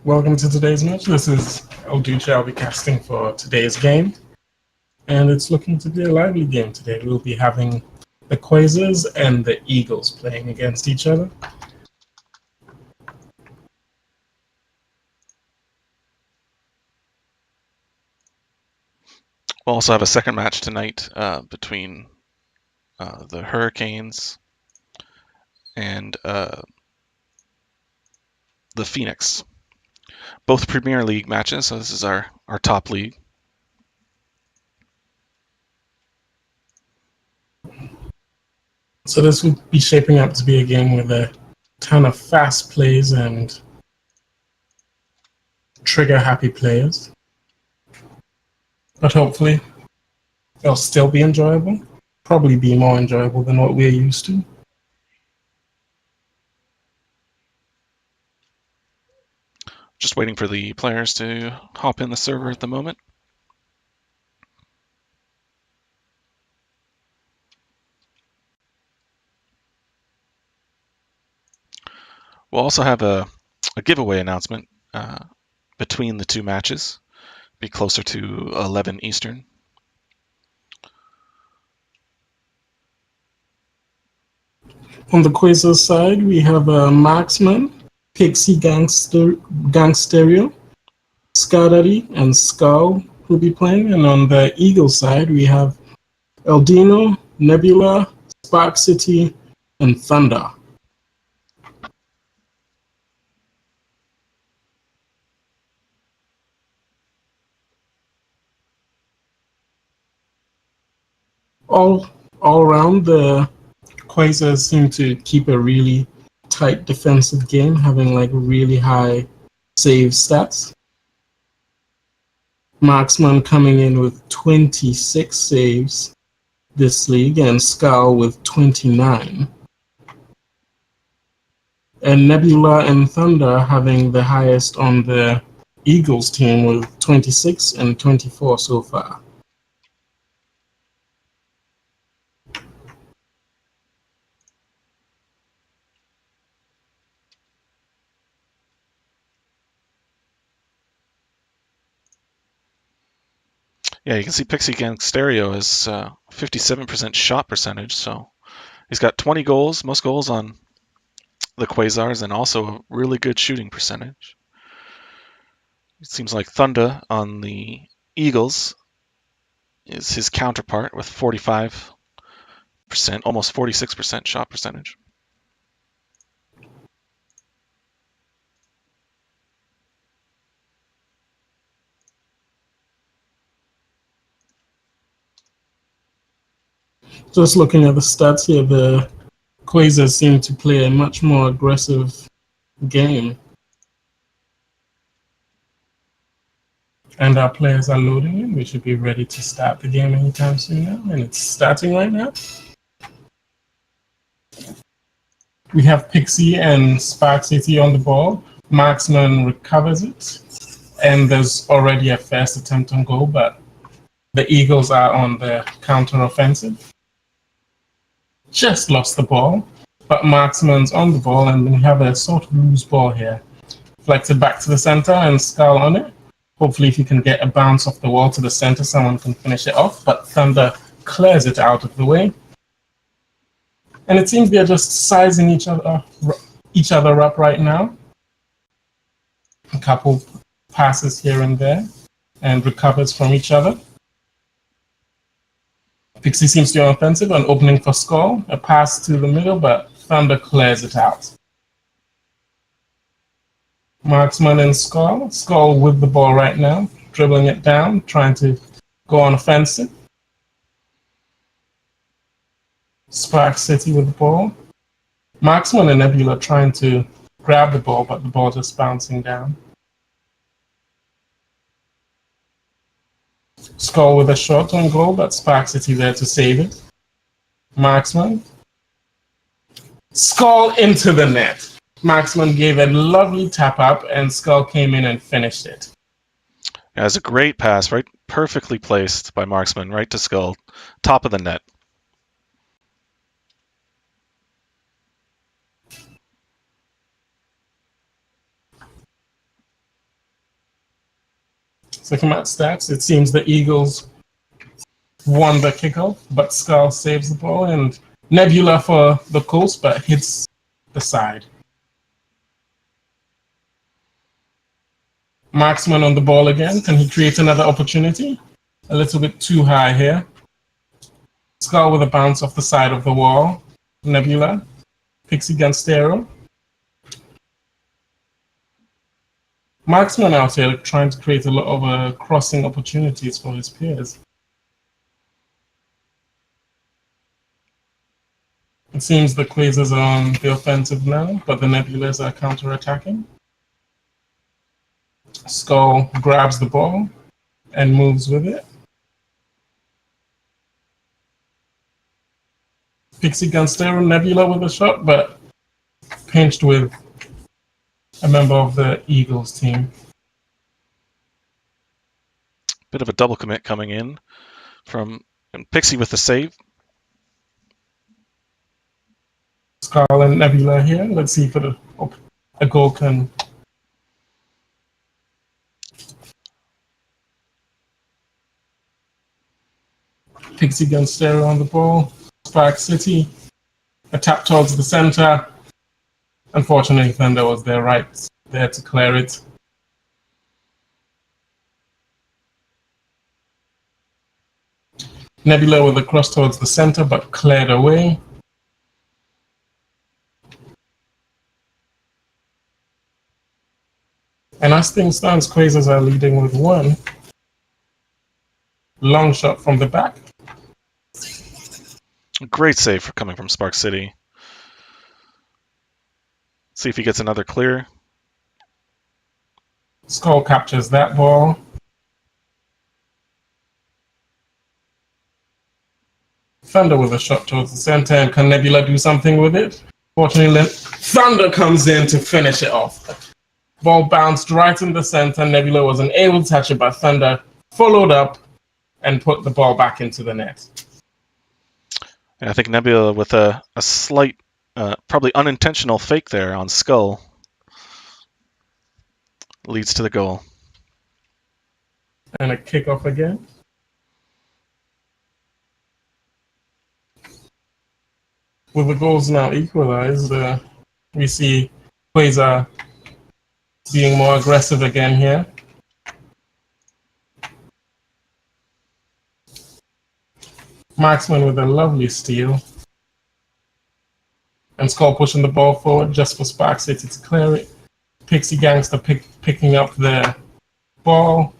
Welcome to today's match. This is Oducha. I'll be casting for today's game, and it's looking to be a lively game today. We'll be having the Quasars and the Eagles playing against each other. We'll also have a second match tonight between the Hurricanes and the Phoenix. Both Premier League matches, so this is our top league. So this will be shaping up to be a game with a ton of fast plays and trigger-happy players. But hopefully, they'll still be enjoyable. Probably be more enjoyable than what we're used to. Just waiting for the players to hop in the server at the moment. We'll also have a giveaway announcement between the two matches. Be closer to 11 Eastern. On the Quasars side, we have a Marksman, Pixie Gangsterio, Scuddery, and Skull who'll be playing. And on the Eagle side, we have Eldino, Nebula, Spark City, and Thunder. All around, the Quasars seem to keep a really tight defensive game, having like really high save stats. Marksman coming in with 26 saves this league, and Skull with 29. And Nebula and Thunder having the highest on the Eagles team with 26 and 24 so far. Yeah, you can see Pixie Gangsterio is 57% shot percentage, so he's got 20 goals, most goals on the Quasars, and also a really good shooting percentage. It seems like Thunder on the Eagles is his counterpart with 45%, almost 46% shot percentage. Just looking at the stats here, the Quasars seem to play a much more aggressive game. And our players are loading in. We should be ready to start the game anytime soon now, and it's starting right now. We have Pixie and Spark City on the ball. Marksman recovers it, and there's already a first attempt on goal, but the Eagles are on the counter-offensive. Just lost the ball, but Marksman's on the ball, and we have a sort of loose ball here. Deflected back to the center, and Skull on it. Hopefully, if you can get a bounce off the wall to the center, someone can finish it off, but Thunder clears it out of the way. And it seems they're just sizing each other up right now. A couple passes here and there, and recovers from each other. Pixie seems to be on offensive and opening for Skull. A pass to the middle, but Thunder clears it out. Marksman and Skull. Skull with the ball right now, dribbling it down, trying to go on offensive. Spark City with the ball. Marksman and Nebula trying to grab the ball, but the ball just bouncing down. Skull with a shot on goal, but Spark City there to save it. Marksman. Skull into the net. Marksman gave a lovely tap up, and Skull came in and finished it. Yeah, it's a great pass, right? Perfectly placed by Marksman, right to Skull, top of the net. Second match stats, it seems the Eagles won the kickoff, but Skull saves the ball, and Nebula for the coast, but hits the side. Marksman on the ball again. Can he create another opportunity? A little bit too high here. Skull with a bounce off the side of the wall. Nebula. Pixie gun stereo. Marksman out here trying to create a lot of crossing opportunities for his peers. It seems the Quasars are on the offensive now, but the Nebulas are counter-attacking. Skull grabs the ball and moves with it. Pixie gun stereo, Nebula with a shot, but pinched with a member of the Eagles team. Bit of a double commit coming in from Pixie with the save. Skull and Nebula here. Let's see if a goal can. Pixie gun stereo on the ball. Spark City. A tap towards the center. Unfortunately, Thunder was there right there to clear it. Nebula with a cross towards the center, but cleared away. And as things stand, Quasars are leading with one. Long shot from the back. Great save for coming from Spark City. See if he gets another clear. Skull captures that ball. Thunder with a shot towards the center, and can Nebula do something with it? Fortunately, Thunder comes in to finish it off. Ball bounced right in the center. Nebula wasn't able to touch it, but Thunder followed up and put the ball back into the net. And I think Nebula with a slight, probably unintentional fake there on Skull leads to the goal. And a kickoff again. With the goals now equalized, we see Quasar being more aggressive again here. Marksman with a lovely steal. And Skull pushing the ball forward just for Spark City to clear it. Pixie Gangster picking up the ball.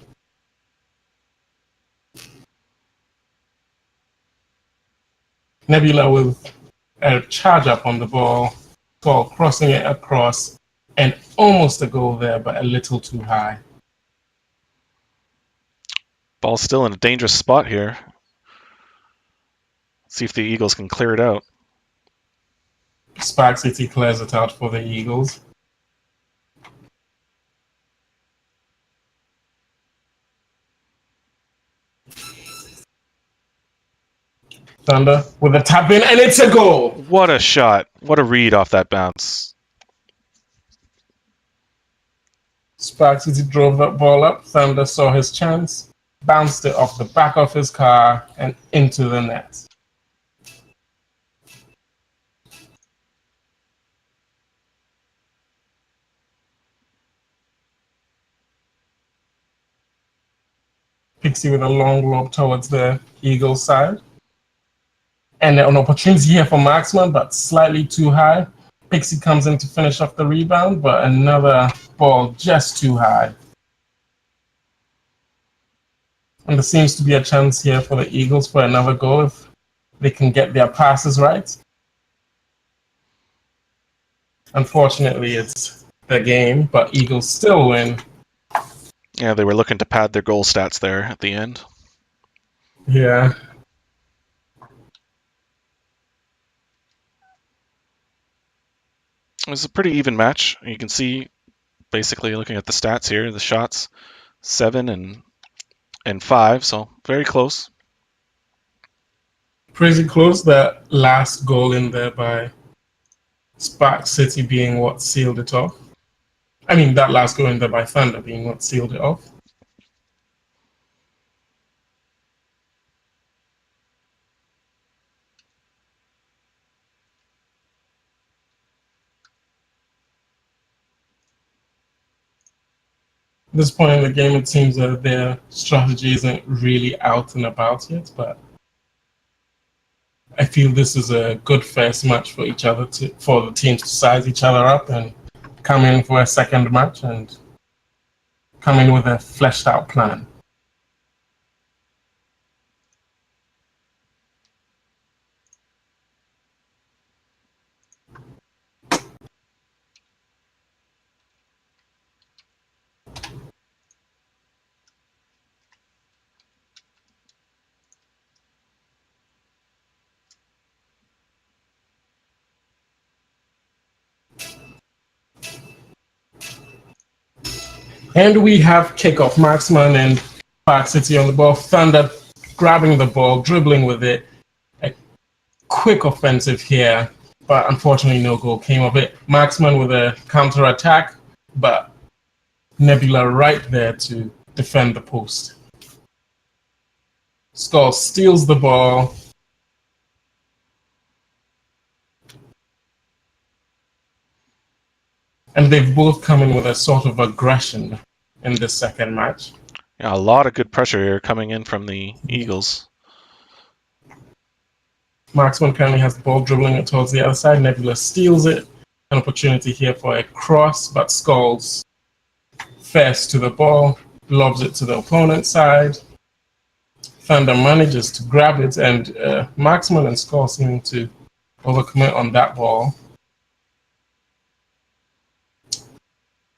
Nebula with a charge up on the ball. Skull crossing it across. And almost a goal there, but a little too high. Ball's still in a dangerous spot here. See if the Eagles can clear it out. Spark City clears it out for the Eagles. Thunder with a tap in, and it's a goal! What a shot. What a read off that bounce. Spark City drove that ball up. Thunder saw his chance, bounced it off the back of his car and into the net. Pixie with a long lob towards the Eagles side. And an opportunity here for Marksman, but slightly too high. Pixie comes in to finish off the rebound, but another ball just too high. And there seems to be a chance here for the Eagles for another goal if they can get their passes right. Unfortunately, it's the game, but Eagles still win. Yeah, they were looking to pad their goal stats there at the end. Yeah. It was a pretty even match. You can see, basically looking at the stats here, the shots 7 and 5, so very close. Pretty close. That last goal in there by Spark City being what sealed it off. I mean, that last goal in there by Thunder being what sealed it off. this point in the game, it seems that their strategy isn't really out and about yet, but I feel this is a good first match for each other for the teams to size each other up and come in for a second match and come in with a fleshed out plan. And we have kickoff. Marksman and Park City on the ball. Thunder grabbing the ball, dribbling with it. A quick offensive here, but unfortunately no goal came of it. Marksman with a counter attack, but Nebula right there to defend the post. Skull steals the ball. And they've both come in with a sort of aggression in this second match. Yeah, a lot of good pressure here coming in from the Eagles. Marksman currently has the ball, dribbling it towards the other side. Nebula steals it. An opportunity here for a cross, but Skulls first to the ball, lobs it to the opponent's side. Thunder manages to grab it, and Marksman and Skull seem to overcommit on that ball.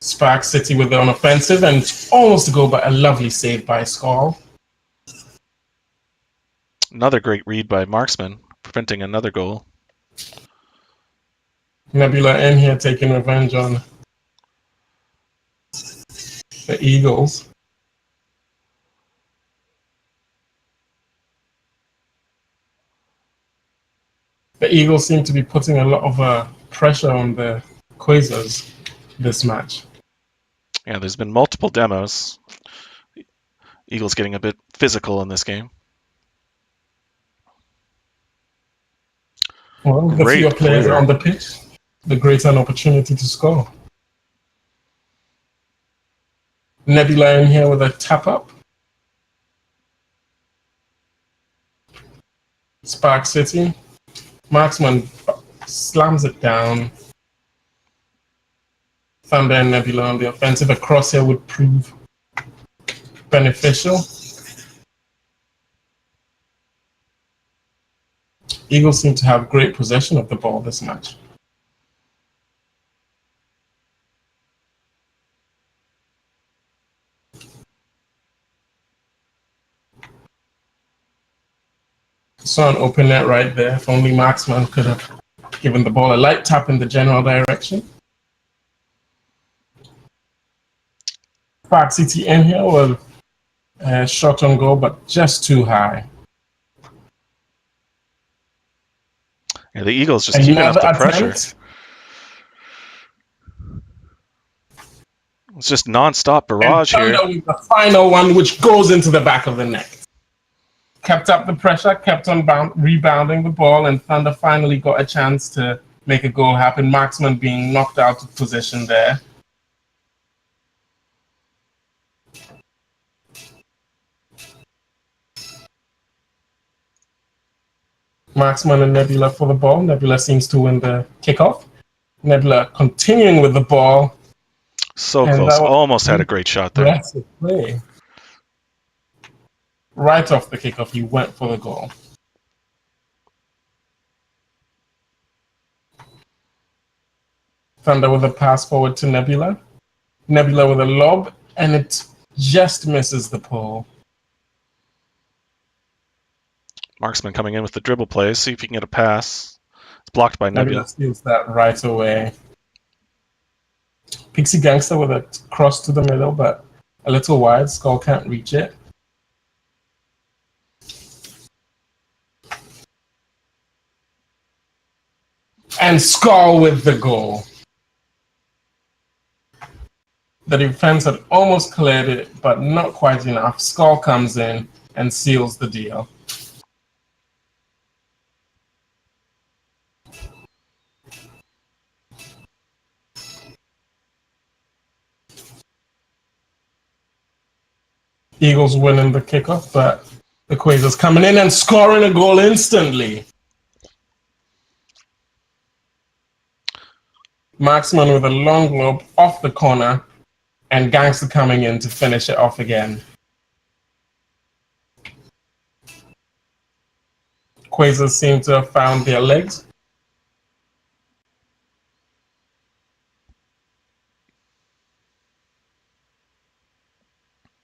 Spark City with an offensive and almost a goal, but a lovely save by Skull. Another great read by Marksman, preventing another goal. Nebula in here taking revenge on the Eagles. The Eagles seem to be putting a lot of pressure on the Quasars this match. Yeah, there's been multiple demos. Eagles getting a bit physical in this game. Well, the fewer players on the pitch, the greater an opportunity to score. Nebula in here with a tap up. Spark City. Marksman slams it down. Thunder and Nebula on the offensive. A cross here would prove beneficial. Eagles seem to have great possession of the ball this match. Saw an open net right there. If only Marksman could have given the ball a light tap in the general direction. Park City in here with a shot on goal, but just too high. Yeah, the Eagles just keeping up the pressure. It's just non-stop barrage here. The final one, which goes into the back of the net. Kept up the pressure, kept on rebounding the ball, and Thunder finally got a chance to make a goal happen. Marksman being knocked out of position there. Marksman and Nebula for the ball. Nebula seems to win the kickoff. Nebula continuing with the ball. So close. Almost had a great shot there. Play. Right off the kickoff, he went for the goal. Thunder with a pass forward to Nebula. Nebula with a lob, and it just misses the pole. Marksman coming in with the dribble play. See if he can get a pass. It's blocked by Nebula. Steals that right away. Pixie Gangster with a cross to the middle, but a little wide. Skull can't reach it. And Skull with the goal. The defense had almost cleared it, but not quite enough. Skull comes in and seals the deal. Eagles winning the kickoff, but the Quasars coming in and scoring a goal instantly. Marksman with a long lob off the corner, and Gangster coming in to finish it off again. Quasars seem to have found their legs.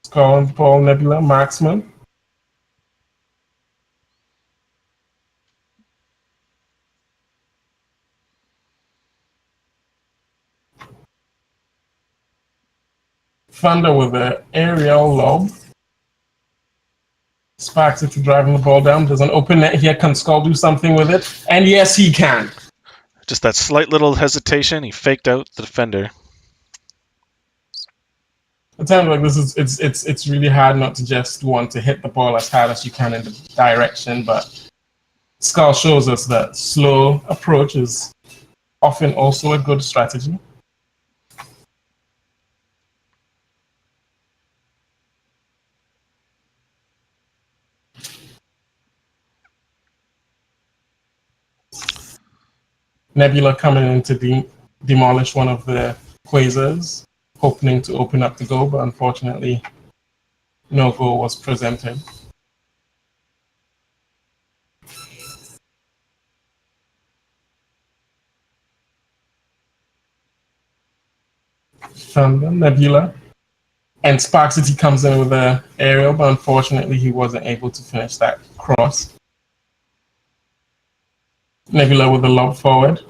Scoring ball, Nebula, Marksman. Thunder with an aerial lob. Spark City driving the ball down. There's an open net here. Can Skull do something with it? And yes, he can. Just that slight little hesitation. He faked out the defender. At times like this, it's really hard not to just want to hit the ball as hard as you can in the direction, but Skull shows us that slow approach is often also a good strategy. Nebula coming in to demolish one of the Quasars, hoping to open up the goal, but unfortunately, no goal was presented. Thunder, Nebula, and Spark City comes in with an aerial, but unfortunately, he wasn't able to finish that cross. Nebula with a lob forward.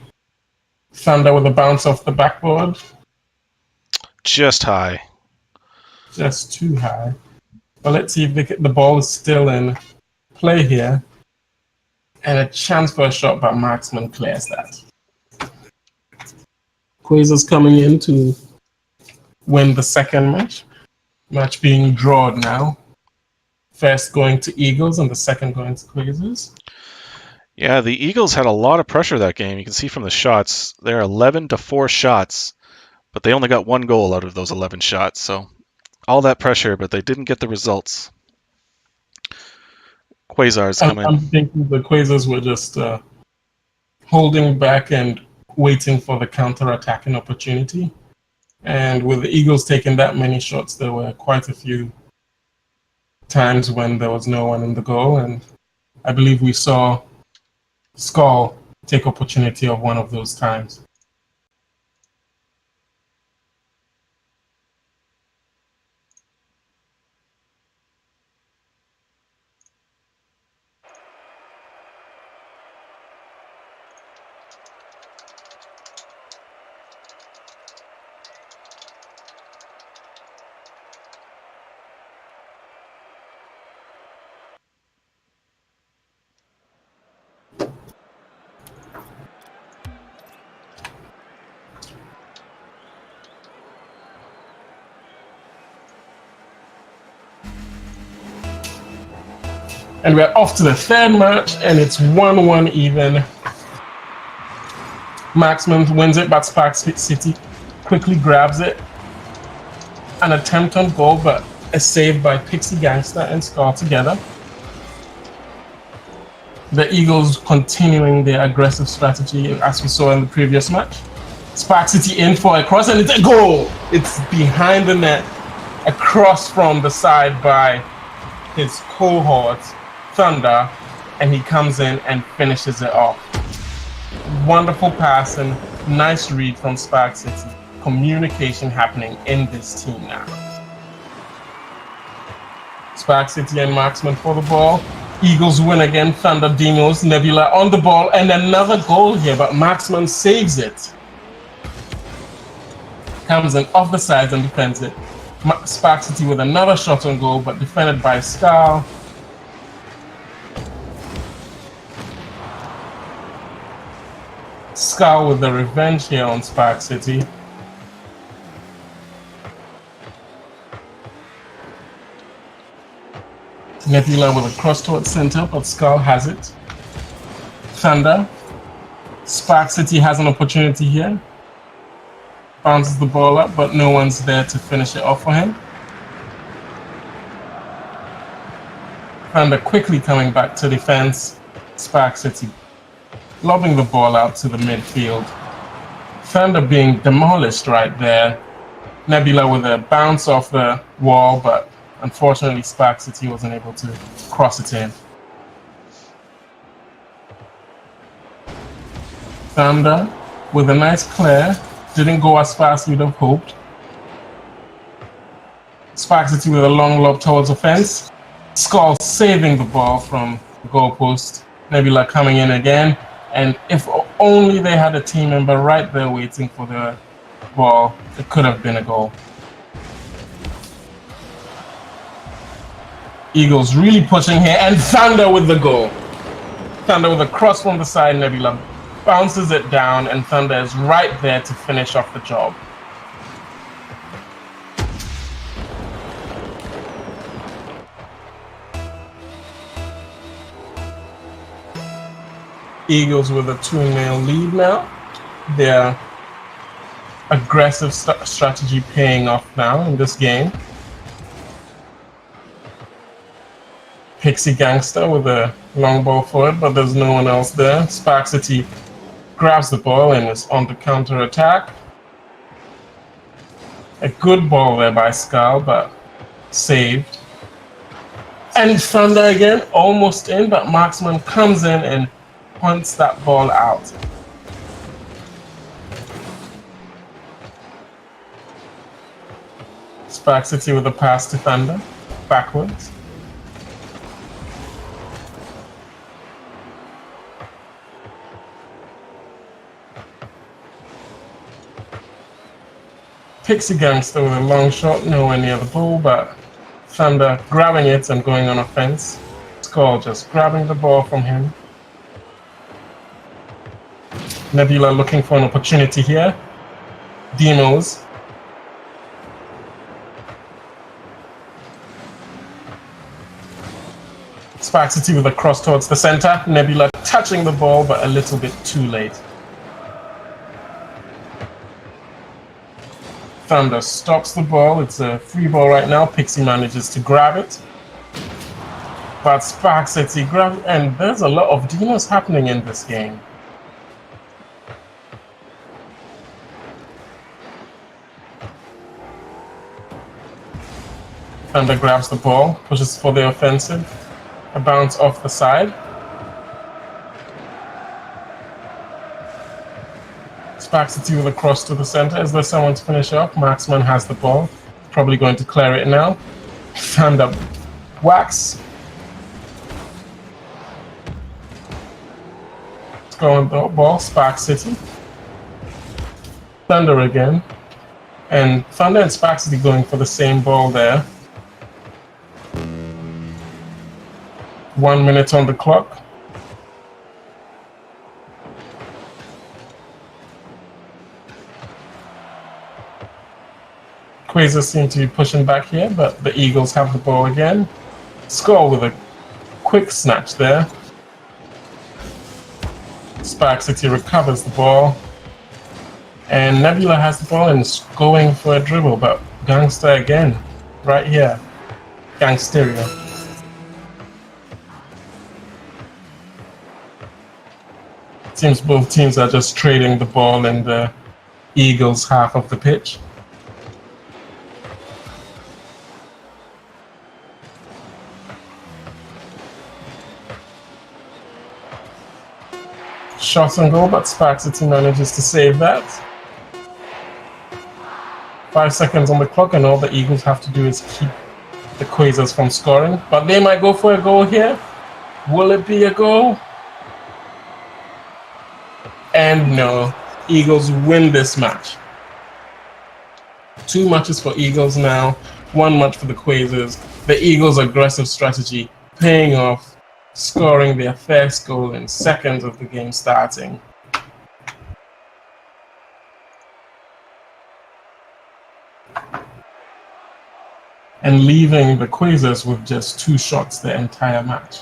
Thunder with a bounce off the backboard. Just high. Just too high. But let's see if the ball is still in play here. And a chance for a shot, but Marksman clears that. Quasars coming in to win the second match. Match being drawn now. First going to Eagles and the second going to Quasars. Yeah, the Eagles had a lot of pressure that game. You can see from the shots, they're 11-4 shots, but they only got 1 goal out of those 11 shots. So all that pressure, but they didn't get the results. Quasars come in. I'm thinking the Quasars were just holding back and waiting for the counter-attacking opportunity. And with the Eagles taking that many shots, there were quite a few times when there was no one in the goal. And I believe we saw Skull take opportunity of one of those times. And we're off to the third match, and it's 1-1 even. Marksman wins it, but Spark City quickly grabs it. An attempt on goal, but a save by Pixie Gangster and Scar together. The Eagles continuing their aggressive strategy as we saw in the previous match. Spark City in for a cross, and it's a goal! It's behind the net, across from the side by his cohort, Thunder, and he comes in and finishes it off. Wonderful pass and nice read from Spark City. Communication happening in this team now. Spark City and Marksman for the ball. Eagles win again. Thunder demos Nebula on the ball, and another goal here, but Marksman saves it. Comes in off the sides and defends it. Spark City with another shot on goal, but defended by Scar. Scar with the revenge here on Spark City. Nebula with a cross towards center, but Scar has it. Thunder. Spark City has an opportunity here. Bounces the ball up, but no one's there to finish it off for him. Thunder quickly coming back to defense. Spark City lobbing the ball out to the midfield. Thunder being demolished right there. Nebula with a bounce off the wall, but unfortunately Spark City wasn't able to cross it in. Thunder with a nice clear. Didn't go as fast as we'd have hoped. Spark City with a long lob towards the fence. Skull saving the ball from the goalpost. Nebula coming in again. And if only they had a team member right there waiting for the ball, it could have been a goal. Eagles really pushing here, and Thunder with the goal. Thunder with a cross from the side. Nebula bounces it down, and Thunder is right there to finish off the job. Eagles with a 2-0 lead now. Their aggressive strategy paying off now in this game. Pixie Gangster with a long ball forward, but there's no one else there. Spark City grabs the ball and is on the counter attack. A good ball there by Skull, but saved. And Thunder again, almost in, but Marksman comes in and punts that ball out. Spark City with a pass to Thunder, backwards. Pixie Gangster with a long shot, nowhere near the ball, but Thunder grabbing it and going on offense. Skull just grabbing the ball from him. Nebula looking for an opportunity here. Demos. Spark City with a cross towards the center. Nebula touching the ball, but a little bit too late. Thunder stops the ball. It's a free ball right now. Pixie manages to grab it. But Spark City grabs it, and there's a lot of demos happening in this game. Thunder grabs the ball, pushes for the offensive. A bounce off the side. Spark City with a cross to the center. Is there someone to finish up? Marksman has the ball. Probably going to clear it now. Thunder whacks. Let's go on the ball. Spark City. Thunder again. And Thunder and Spark City going for the same ball there. 1 minute on the clock. Quasars seem to be pushing back here, but the Eagles have the ball again. Score with a quick snatch there. Spark City recovers the ball. And Nebula has the ball and is going for a dribble, but Gangster again, right here. Gangsteria. Seems both teams are just trading the ball in the Eagles' half of the pitch. Shot on goal, but Spark City manages to save that. 5 seconds on the clock, and all the Eagles have to do is keep the Quasars from scoring. But they might go for a goal here. Will it be a goal? And no, Eagles win this match. 2 matches for Eagles now, 1 match for the Quasars. The Eagles' aggressive strategy paying off, scoring their first goal in seconds of the game starting. And leaving the Quasars with just 2 shots the entire match.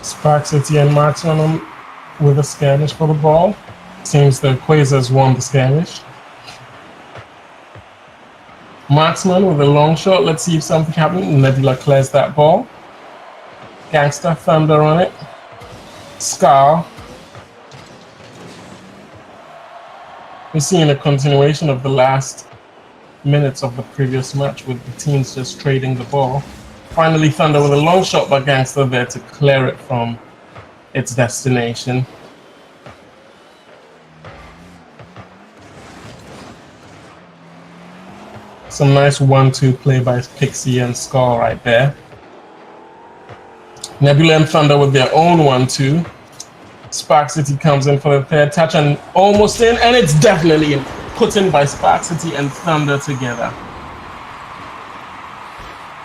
Spark City and Marksman with a skirmish for the ball. Seems the Quasars won the skirmish. Marksman with a long shot. Let's see if something happens. Nebula clears that ball. Gangster Thunder on it. Scar. We're seeing a continuation of the last minutes of the previous match with the teams just trading the ball. Finally, Thunder with a long shot by Gangster there to clear it from its destination. Some nice 1-2 play by Pixie and Scar right there. Nebula and Thunder with their own 1-2. Spark City comes in for the third touch and almost in, and it's definitely in. Put in by Spark City and Thunder together.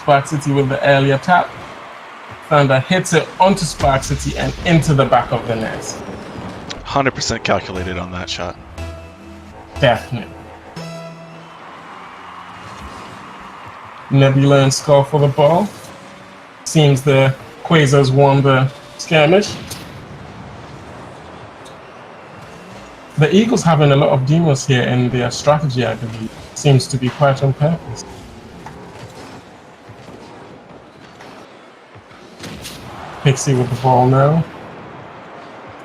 Spark City with the earlier tap. Thunder hits it onto Spark City and into the back of the net. 100% calculated on that shot. Definitely. Nebula and Skull for the ball. Seems the Quasars won the skirmish. The Eagles having a lot of demos here in their strategy, I believe. Seems to be quite on purpose. Pixie with the ball now.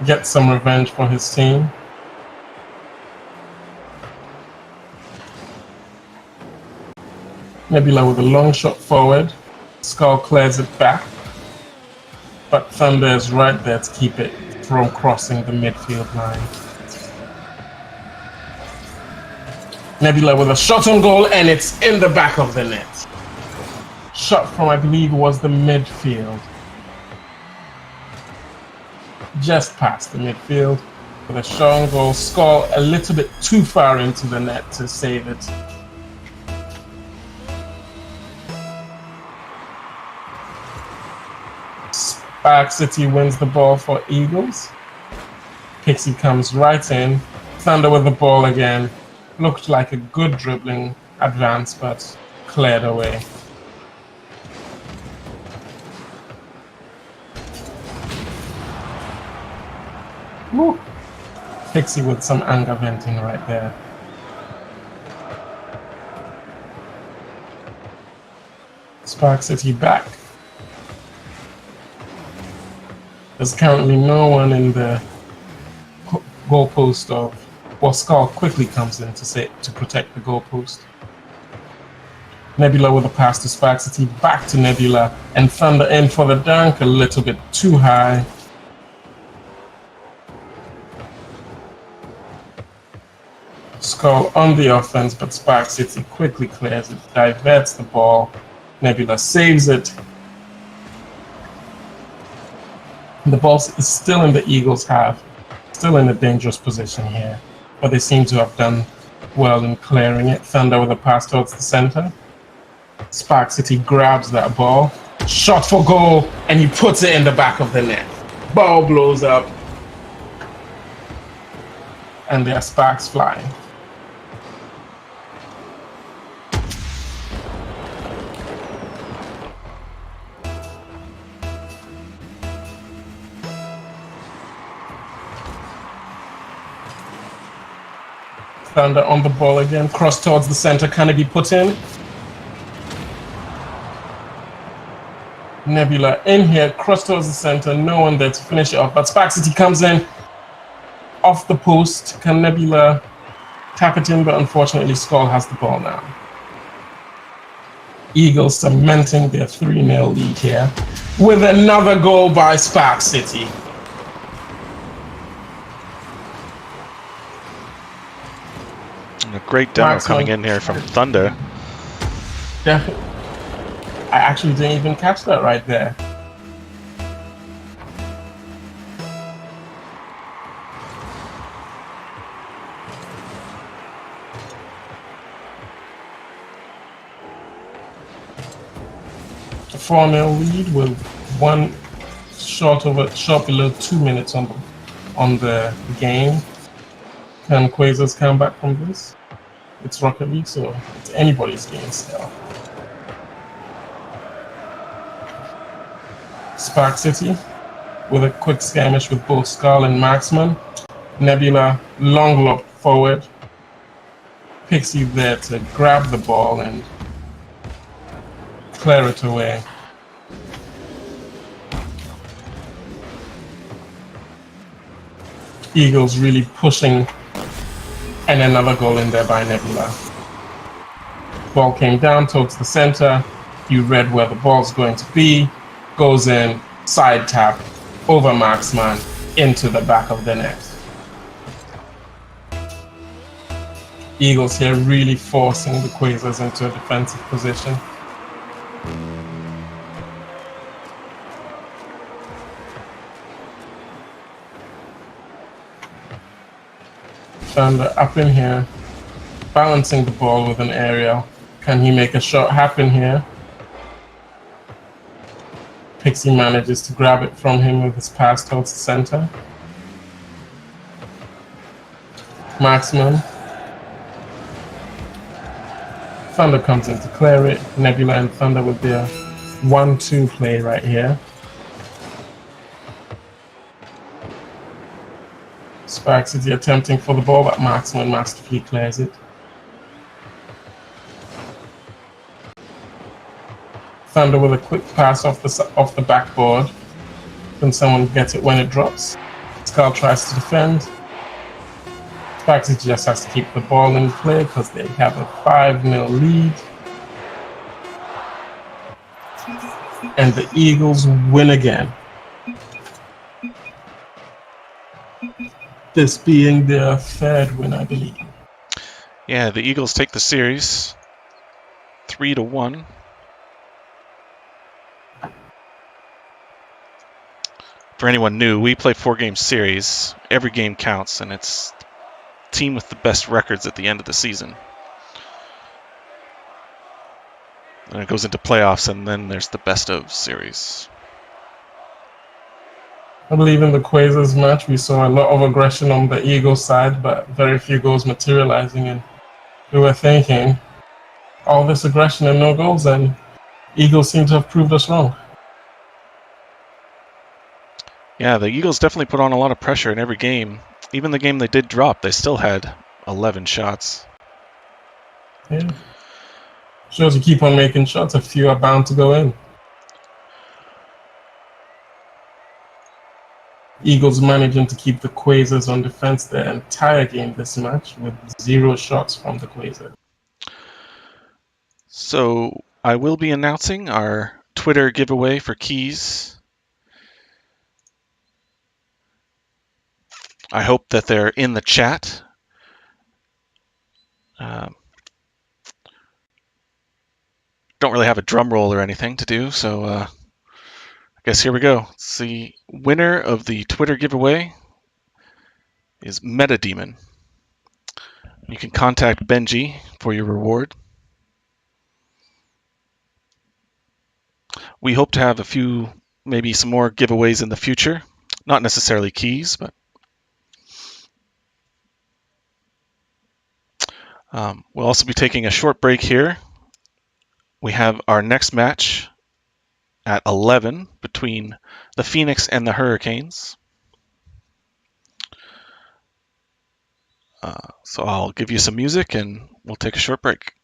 Gets some revenge for his team. Nebula with a long shot forward. Skull clears it back. But Thunder is right there to keep it from crossing the midfield line. Nebula with a shot on goal, and it's in the back of the net. Shot from, I believe, was the midfield. Just past the midfield. With a shot on goal, Skull a little bit too far into the net to save it. Spark City wins the ball for Eagles. Pixie comes right in. Thunder with the ball again. Looked like a good dribbling advance, but cleared away. Woo. Pixie with some anger venting right there. Spark City back. There's currently no one in the goalpost of. Well, Skull quickly comes in to protect the goalpost. Nebula with a pass to Spark City, back to Nebula, and Thunder in for the dunk, a little bit too high. Skull on the offense, but Spark City quickly clears it, diverts the ball. Nebula saves it. The ball is still in the Eagles' half, still in a dangerous position here. But they seem to have done well in clearing it. Thunder with a pass towards the center. Spark City grabs that ball. Shot for goal, and he puts it in the back of the net. Ball blows up. And there are sparks flying. Thunder on the ball again, cross towards the center, can it be put in? Nebula in here, cross towards the center, no one there to finish it off, but Spark City comes in, off the post, can Nebula tap it in, but unfortunately Skull has the ball now. Eagles cementing their 3-0 lead here, with another goal by Spark City. And a great demo coming in here from Thunder. Definitely. I actually didn't even catch that right there. A 4-0 lead with one short below 2 minutes on the game. Can Quasars come back from this? It's Rocket League, so it's anybody's game still. Spark City with a quick skirmish with both Skull and Marksman. Nebula long look forward. Pixie there to grab the ball and clear it away. Eagles really pushing, and another goal in there by Nebula. Ball came down towards the center. You read where the ball's going to be. Goes in, side tap, over Marksman, into the back of the net. Eagles here really forcing the Quasars into a defensive position. Thunder up in here, balancing the ball with an aerial. Can he make a shot happen here? Pixie manages to grab it from him with his pass towards the center. Marksman. Thunder comes in to clear it. Nebula and Thunder with their 1-2 play right here. Spark City attempting for the ball, but Marksman masterfully clears it. Thunder with a quick pass off the backboard. Can someone get it when it drops? Skull tries to defend. Spark City just has to keep the ball in play because they have a 5-0 lead. And the Eagles win again. This being their third win, I believe. Yeah, the Eagles take the series 3-1. For anyone new, we play 4-game series. Every game counts, and it's the team with the best records at the end of the season. And it goes into playoffs, and then there's the best of series. I believe in the Quasars match, we saw a lot of aggression on the Eagles side, but very few goals materializing. And we were thinking, all this aggression and no goals, and Eagles seem to have proved us wrong. Yeah, the Eagles definitely put on a lot of pressure in every game. Even the game they did drop, they still had 11 shots. Yeah. Shows you keep on making shots, a few are bound to go in. Eagles managing to keep the Quasars on defense the entire game this match with 0 shots from the Quasars. So I will be announcing our Twitter giveaway for keys. I hope that they're in the chat. Don't really have a drum roll or anything to do, so I guess here we go. The winner of the Twitter giveaway is MetaDemon. You can contact Benji for your reward. We hope to have a few, maybe some more giveaways in the future. Not necessarily keys, but we'll also be taking a short break here. We have our next match at 11 between the Phoenix and the Hurricanes. So I'll give you some music and we'll take a short break.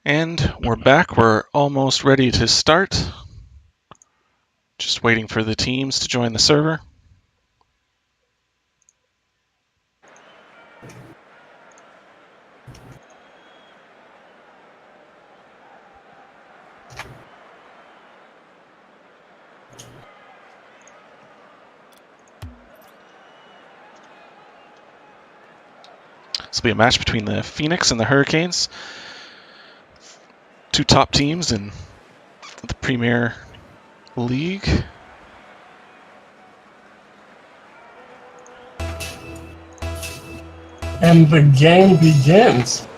And we're back. We're almost ready to start. Just waiting for the teams to join the server. This will be a match between the Phoenix and the Hurricanes. Two top teams in the Premier League. And the game begins.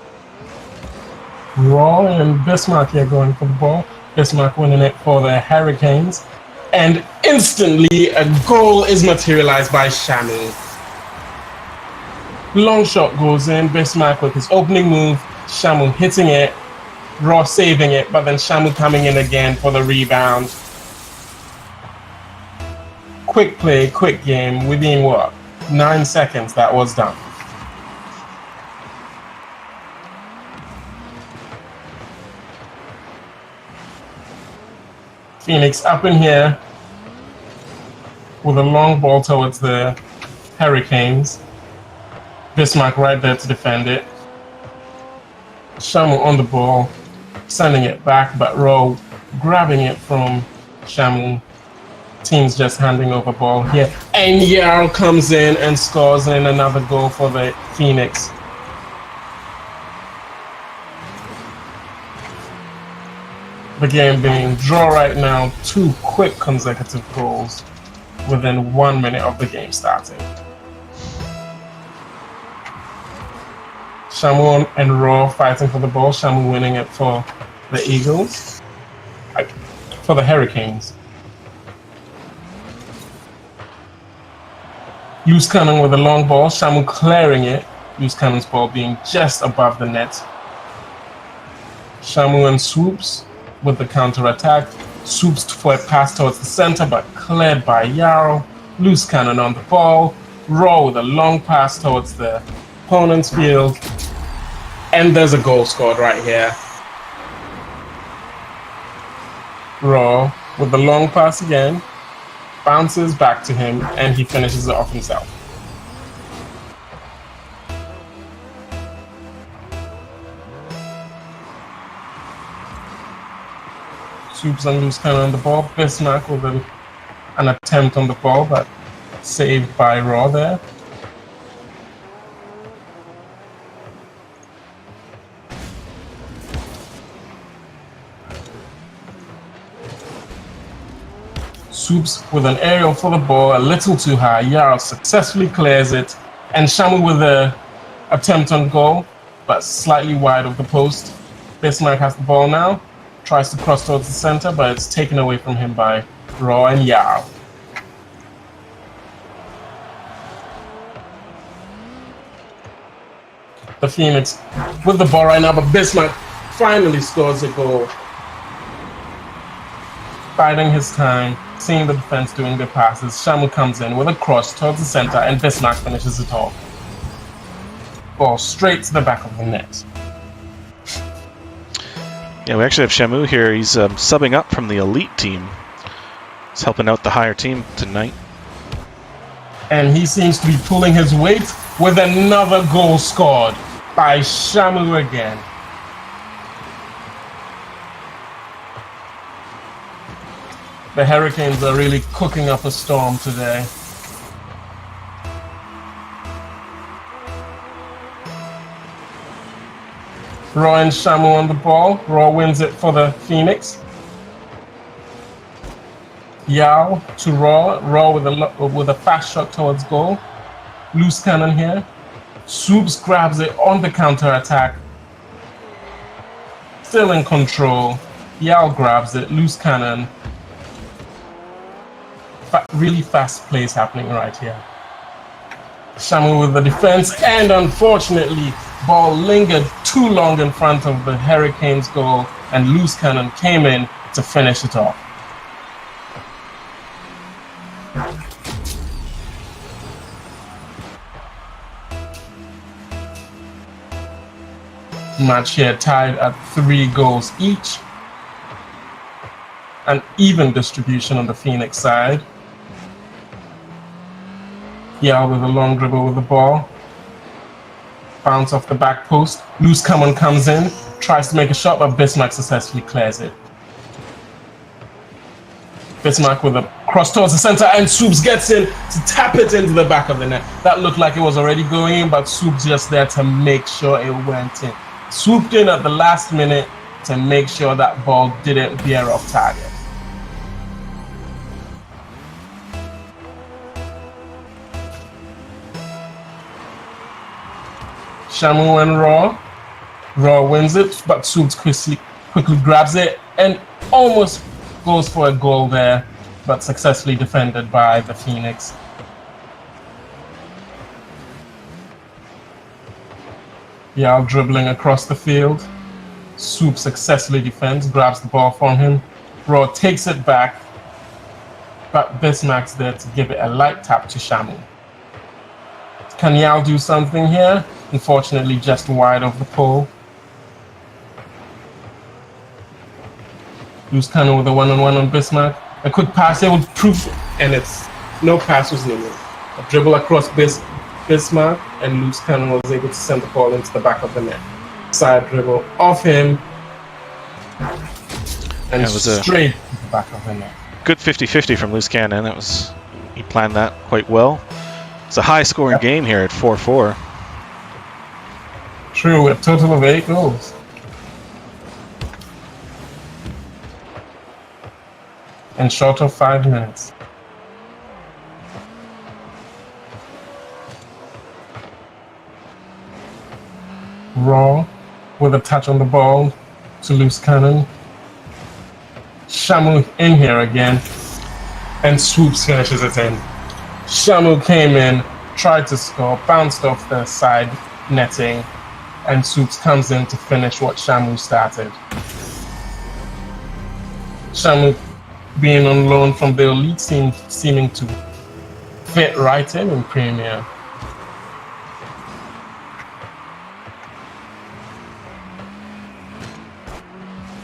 Raw and Bismarck here going for the ball. Bismarck winning it for the Hurricanes. And instantly a goal is materialized by Shamu. Long shot goes in. Bismarck with his opening move. Shamu hitting it. Raw saving it, but then Shamu coming in again for the rebound. Quick play, quick game. Within what? 9 seconds that was done. Phoenix up in here with a long ball towards the Hurricanes. Bismarck right there to defend it. Shamu on the ball, sending it back, but Raw grabbing it from Shamu. Team's just handing over ball here. And Yarl comes in and scores in another goal for the Phoenix. The game being draw right now, 2 quick consecutive goals within 1 minute of the game starting. Shamu and Raw fighting for the ball. Shamu winning it for the Eagles. For the Hurricanes. Loose cannon with a long ball. Shamu clearing it. Loose cannon's ball being just above the net. Shamu and Swoops with the counter-attack. Swoops for a pass towards the center, but cleared by Yarrow. Loose cannon on the ball. Raw with a long pass towards the opponent's field. And there's a goal scored right here. Raw with the long pass again. Bounces back to him, and he finishes it off himself. Swoops and loose cannon on the ball. Bismarck with an attempt on the ball, but saved by Raw there. Swoops with an aerial for the ball, a little too high. Yarl successfully clears it. And Shamu with an attempt on goal, but slightly wide of the post. Bismarck has the ball now. Tries to cross towards the center, but it's taken away from him by Raw and Yarl. The Phoenix with the ball right now, but Bismarck finally scores a goal. Biding his time, seeing the defense doing their passes. Shamu comes in with a cross towards the center, and Bismarck finishes it off. Ball straight to the back of the net. Yeah, we actually have Shamu here. He's subbing up from the elite team. He's helping out the higher team tonight. And he seems to be pulling his weight with another goal scored by Shamu again. The Hurricanes are really cooking up a storm today. Raw and Shamu on the ball. Raw wins it for the Phoenix. Yao to Raw. Raw with a fast shot towards goal. Loose cannon here. Swoops grabs it on the counter attack. Still in control. Yao grabs it. Loose cannon. Really fast plays happening right here. Shamu with the defense, and unfortunately, ball lingered too long in front of the Hurricanes' goal, and loose cannon came in to finish it off. Match here tied at 3 goals each. An even distribution on the Phoenix side. Yao with a long dribble with the ball. Bounce off the back post. Loose Cannon comes in, tries to make a shot, but Bismarck successfully clears it. Bismarck with a cross towards the center, and Soups gets in to tap it into the back of the net. That looked like it was already going in, but Soups just there to make sure it went in. Swooped in at the last minute to make sure that ball didn't veer off target. Shamu and Raw. Raw wins it, but Soups quickly grabs it and almost goes for a goal there, but successfully defended by the Phoenix. Yao dribbling across the field. Soup successfully defends, grabs the ball from him. Raw takes it back, but Bismarck's there to give it a light tap to Shamu. Can Yao do something here? Unfortunately, just wide of the pole. Loose Cannon with a one-on-one on Bismarck. A quick pass here would prove, and it's no pass was needed. A dribble across Bismarck, and Loose Cannon was able to send the ball into the back of the net. Side dribble off him, and it was straight to the back of the net. Good 50-50 from Loose Cannon. He planned that quite well. It's a high-scoring game here at 4-4. True, with a total of 8 goals. In short of 5 minutes. Raw with a touch on the ball to Loose Cannon. Shamu in here again, and Swoops finishes it in. Shamu came in, tried to score, bounced off the side netting, and Swoops comes in to finish what Shamu started. Shamu being on loan from the elite seeming to fit right in Premier.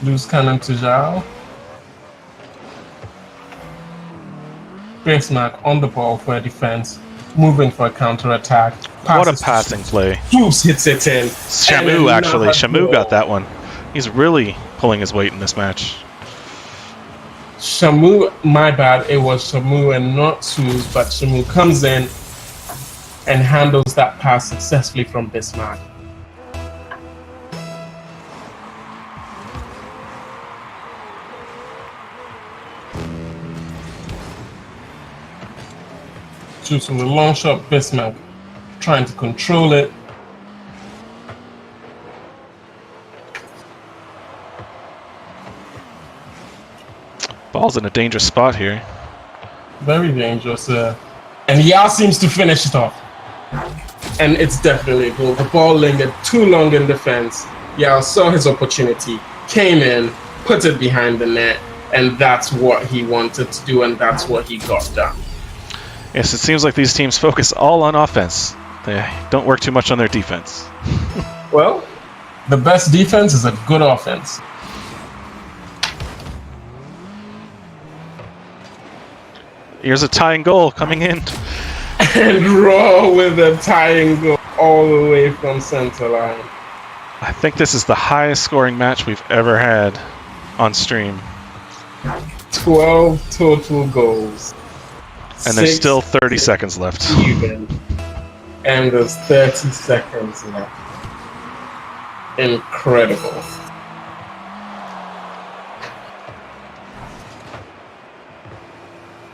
Loose Cannon to Zhao. Bismarck on the ball for a defense, moving for a counter-attack. What a passing play. Swoops hits it in. Shamu, actually. Shamu got that one. He's really pulling his weight in this match. Shamu, my bad, it was Shamu and not Swoops, but Shamu comes in and handles that pass successfully from Bismarck. Shoots from the long shot, Bismarck trying to control it. Ball's in a dangerous spot here. Very dangerous. And Yao seems to finish it off. And it's definitely a goal. The ball lingered too long in defense. Yao saw his opportunity, came in, put it behind the net, and that's what he wanted to do, and that's what he got done. Yes, it seems like these teams focus all on offense. They don't work too much on their defense. Well, the best defense is a good offense. Here's a tying goal coming in. And Raw with a tying goal all the way from center line. I think this is the highest scoring match we've ever had on stream. 12 total goals. And there's still 30 seconds left. Even. And there's 30 seconds left. Incredible.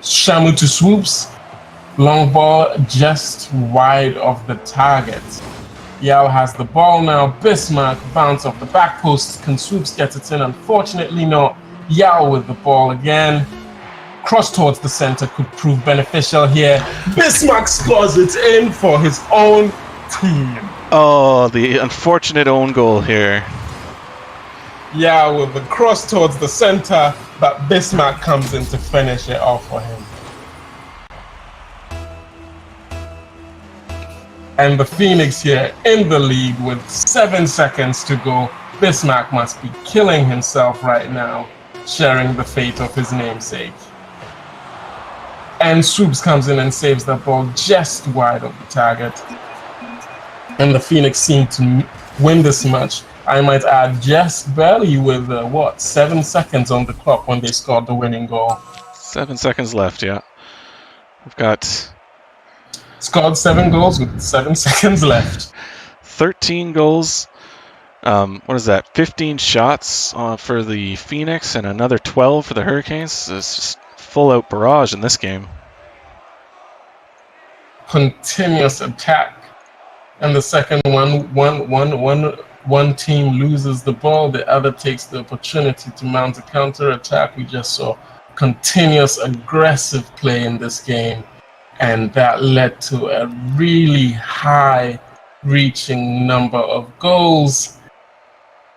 Shamu to Swoops. Long ball just wide of the target. Yao has the ball now. Bismarck bounce off the back post. Can Swoops get it in? Unfortunately not. Yao with the ball again. Cross towards the center could prove beneficial here. Bismarck scores it in for his own team. Oh, the unfortunate own goal here. Yeah, with the cross towards the center, but Bismarck comes in to finish it off for him. And the Phoenix here in the lead with 7 seconds to go. Bismarck must be killing himself right now, sharing the fate of his namesake. And Swoops comes in and saves the ball just wide of the target. And the Phoenix seem to win this match. I might add just barely with, 7 seconds on the clock when they scored the winning goal. 7 seconds left, yeah. We've got... Scored 7 goals with 7 seconds left. 13 goals. What is that? 15 shots for the Phoenix and another 12 for the Hurricanes. It's just full-out barrage in this game. Continuous attack. And the second one team loses the ball, the other takes the opportunity to mount a counter-attack. We just saw continuous aggressive play in this game. And that led to a really high reaching number of goals.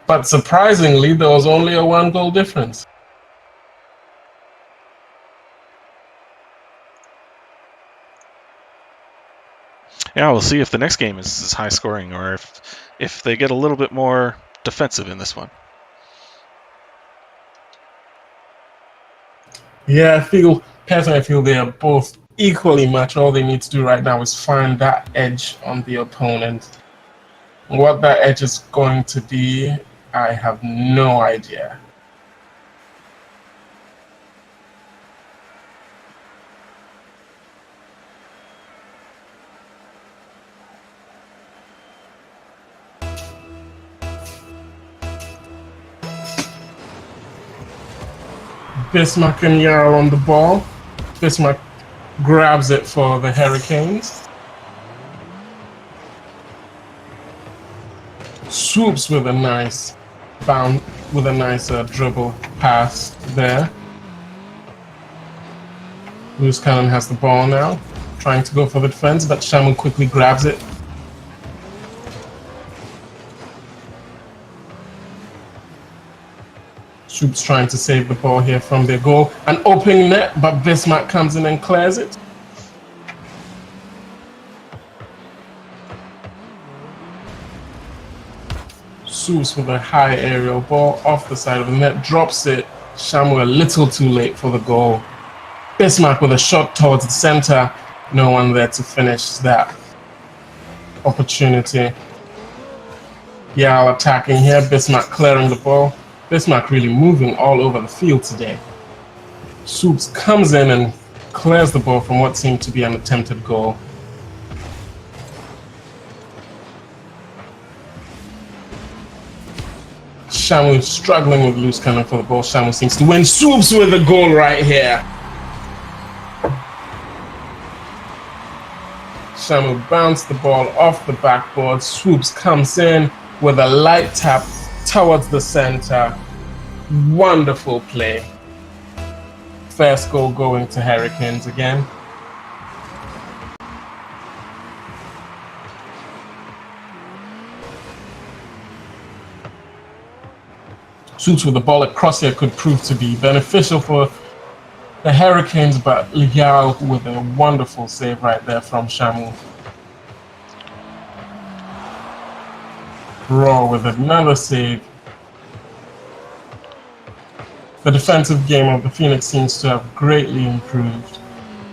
But surprisingly, there was only a 1-goal difference. Yeah, we'll see if the next game is high scoring or if they get a little bit more defensive in this one. Yeah, personally, I feel they are both equally much. All they need to do right now is find that edge on the opponent. What that edge is going to be, I have no idea. Bismarck and Yarrow on the ball. Bismarck grabs it for the Hurricanes. Swoops with a nice dribble pass there. Loose Cannon has the ball now, trying to go for the defense, but Shamu quickly grabs it. Swoops trying to save the ball here from their goal. An opening net, but Bismarck comes in and clears it. Swoops with a high aerial ball off the side of the net, drops it. Shamu a little too late for the goal. Bismarck with a shot towards the center. No one there to finish that opportunity. Yao attacking here. Bismarck clearing the ball. Bismarck really moving all over the field today. Swoops comes in and clears the ball from what seemed to be an attempted goal. Shamu struggling with loose cannon for the ball. Shamu seems to win. Swoops with the goal right here. Shamu bounced the ball off the backboard. Swoops comes in with a light tap towards the center. Wonderful play. First goal going to Hurricanes again. Shoots with the ball across here could prove to be beneficial for the Hurricanes, but Liao with a wonderful save right there from Shamu. Raw with another save. The defensive game of the Phoenix seems to have greatly improved.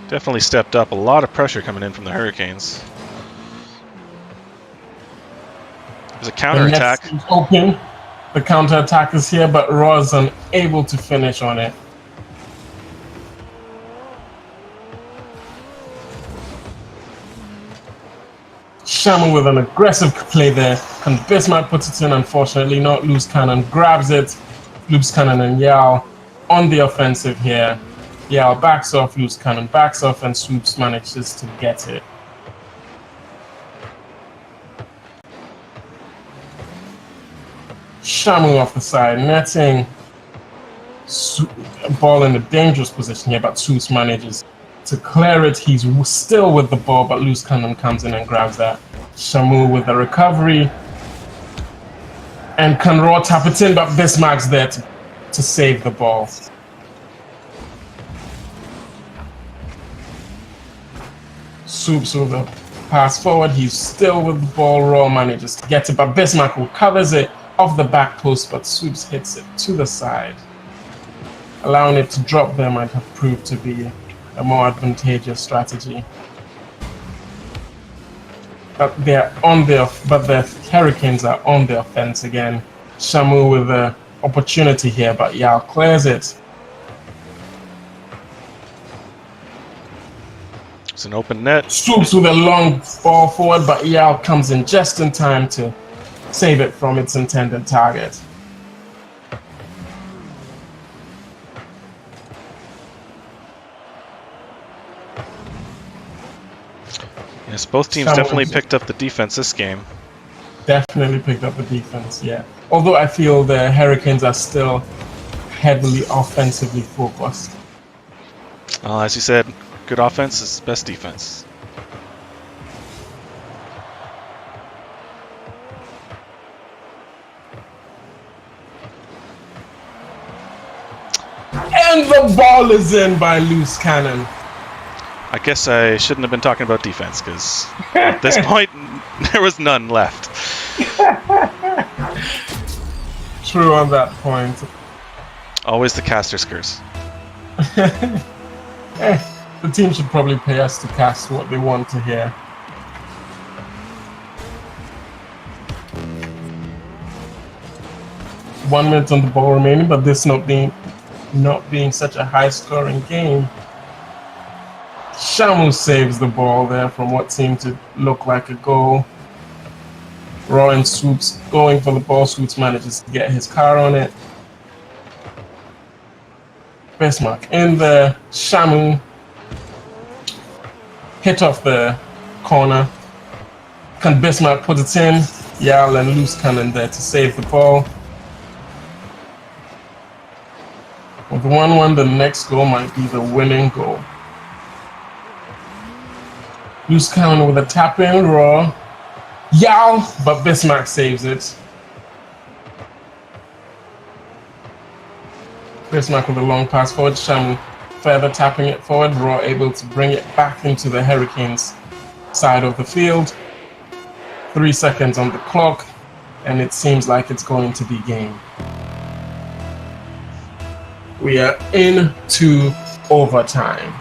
Definitely stepped up. A lot of pressure coming in from the Hurricanes. There's a counterattack. The net is open. The counterattack is here, but Raw is unable to finish on it. Shamu with an aggressive play there. And Bismarck puts it in, unfortunately, not Loose Cannon. Grabs it. Loose Cannon and Yao on the offensive here. Yao backs off, Loose Cannon backs off, and Swoops manages to get it. Shamu off the side, netting. Ball in a dangerous position here, but Swoops manages to clear it. He's still with the ball, but Loose Cannon comes in and grabs that. Shamu with the recovery. And can Raw tap it in, but Bismarck's there to save the ball. Swoops with a pass forward. He's still with the ball. Raw manages to get it, but Bismarck recovers it off the back post, but Swoops hits it to the side. Allowing it to drop there might have proved to be a more advantageous strategy. But the Hurricanes are on the offense again. Shamu with the opportunity here, but Yao clears it. It's an open net. Swoops with a long ball forward, but Yao comes in just in time to save it from its intended target. Yes, both teams definitely picked up the defense this game. Definitely picked up the defense, yeah. Although I feel the Hurricanes are still heavily offensively focused. Well, as you said, good offense is best defense. And the ball is in by loose cannon. I guess I shouldn't have been talking about defense, because at this point, there was none left. True on that point. Always the caster's curse. The team should probably pay us to cast what they want to hear. One minute on the ball remaining, but this not being such a high-scoring game. Shamu saves the ball there from what seemed to look like a goal. Raw and Swoops going for the ball. Swoops manages to get his car on it. Bismarck in the Shamu. Hit off the corner. Can Bismarck put it in? Yal and Loose Cannon there to save the ball. With 1-1, the next goal might be the winning goal. Loose Cannon with a tap in, Raw. Yal, but Bismarck saves it. Bismarck with a long pass forward. Shamu further tapping it forward. Raw able to bring it back into the Hurricanes' side of the field. 3 seconds on the clock, and it seems like it's going to be game. We are into overtime.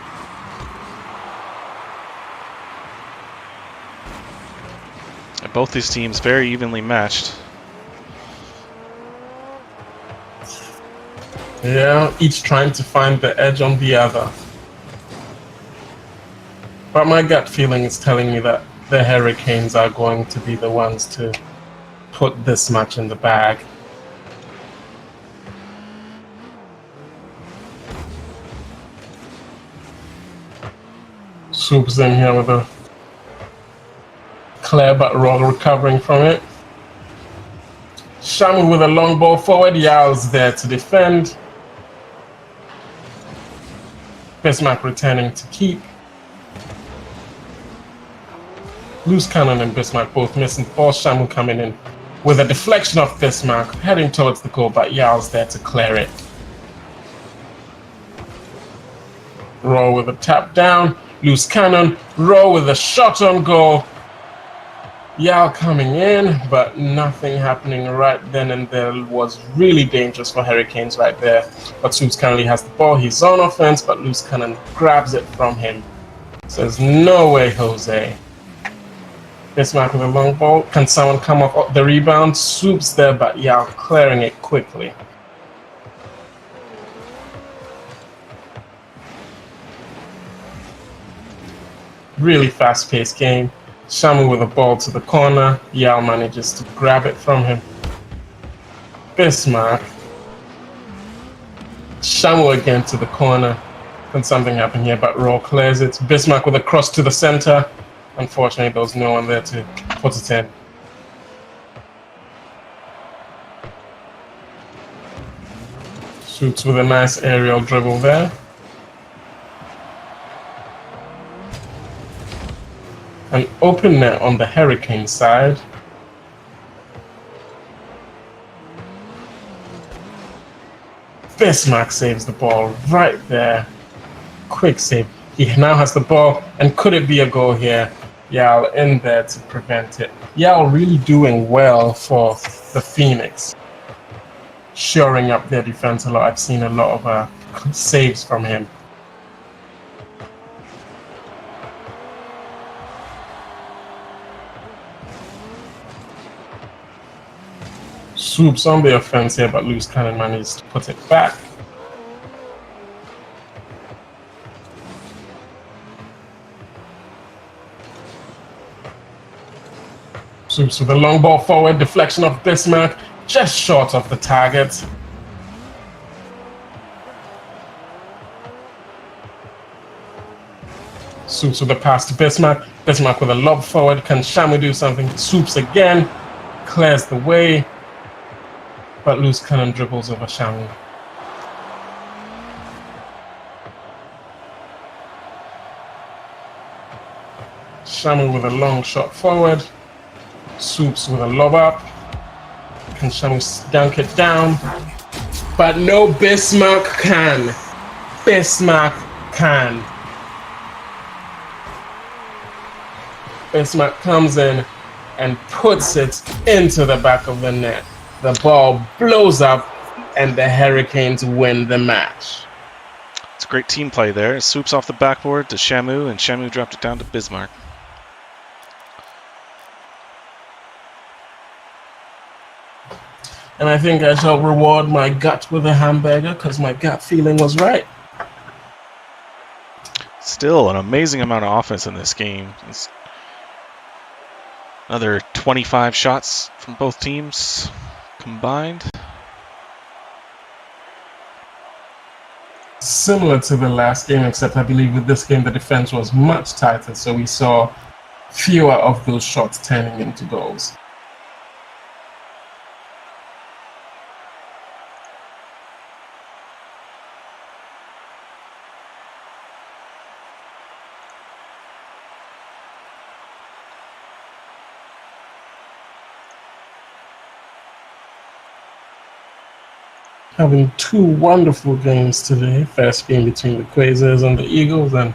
Both these teams very evenly matched. Yeah, each trying to find the edge on the other. But my gut feeling is telling me that the Hurricanes are going to be the ones to put this match in the bag. Swoops in here with a clear but Raw recovering from it. Shamu with a long ball forward. Yal's there to defend. Bismarck returning to keep. Loose Cannon and Bismarck both missing the ball. Shamu coming in with a deflection of Bismarck, heading towards the goal, but Yal's there to clear it. Raw with a tap down. Loose Cannon. Raw with a shot on goal. Yao coming in, but nothing happening right then and there. Was really dangerous for Hurricanes right there. But Swoops currently has the ball. He's on offense, but Loose Cannon grabs it from him. Says, no way, Jose. Bismarck with a long ball. Can someone come off the rebound? Swoops there, but Yao clearing it quickly. Really fast-paced game. Shamu with a ball to the corner. Yao manages to grab it from him. Bismarck. Shamu again to the corner. Can something happen here? But Raw clears it. Bismarck with a cross to the center. Unfortunately, there was no one there to put it in. Shoots with a nice aerial dribble there. An open net on the Hurricane side. Bismarck saves the ball right there. Quick save. He now has the ball, and could it be a goal here? Yao in there to prevent it. Yao really doing well for the Phoenix, shoring up their defense a lot. I've seen a lot of saves from him. Swoops on the offense here, but loose cannon manages to put it back. Swoops with a long ball forward, deflection of Bismarck, just short of the target. Swoops with a pass to Bismarck. Bismarck with a lob forward. Can Shamu do something? Swoops again, clears the way, but loose cannon dribbles over Shamu. Shamu with a long shot forward. Swoops with a lob up. Can Shamu dunk it down? But no, Bismarck can. Bismarck can. Bismarck comes in and puts it into the back of the net. The ball blows up and the Hurricanes win the match. It's a great team play there. Swoops off the backboard to Shamu, and Shamu dropped it down to Bismarck. And I think I shall reward my gut with a hamburger because my gut feeling was right. Still an amazing amount of offense in this game. It's another 25 shots from both teams combined. Similar to the last game, except I believe with this game the defense was much tighter, so we saw fewer of those shots turning into goals. Having two wonderful games today. First game between the Quasars and the Eagles, and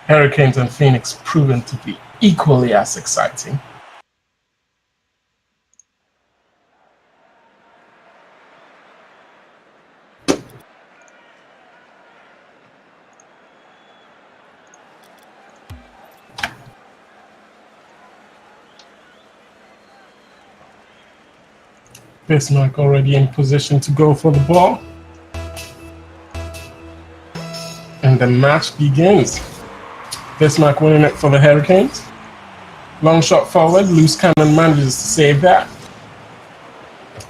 Hurricanes and Phoenix proven to be equally as exciting. Bismarck already in position to go for the ball. And the match begins. Bismarck winning it for the Hurricanes. Long shot forward, loose cannon manages to save that.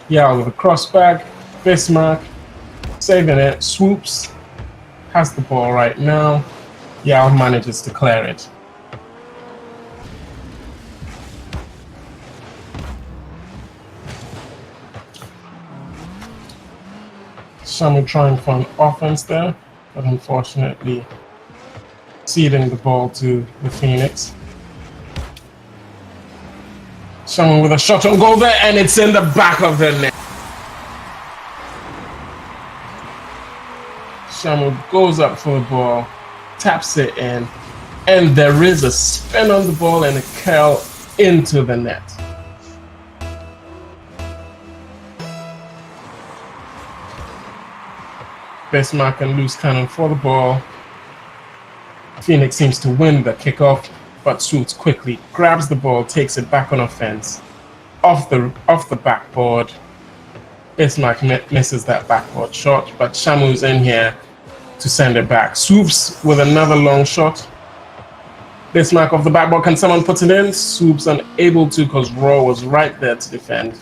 Yeah, with a crossback, Bismarck saving it, swoops, has the ball right now. Yao manages to clear it. Shamu trying for an offense there, but unfortunately ceding the ball to the Phoenix. Shamu with a shot on goal there, and it's in the back of the net. Shamu goes up for the ball, taps it in, and there is a spin on the ball and a curl into the net. Bismarck and loose cannon for the ball. Phoenix seems to win the kickoff, but Swoops quickly grabs the ball, takes it back on offense, off the backboard. Bismarck misses that backboard shot, but Shamu's in here to send it back. Swoops with another long shot. Bismarck off the backboard. Can someone put it in? Swoops unable to because Raw was right there to defend.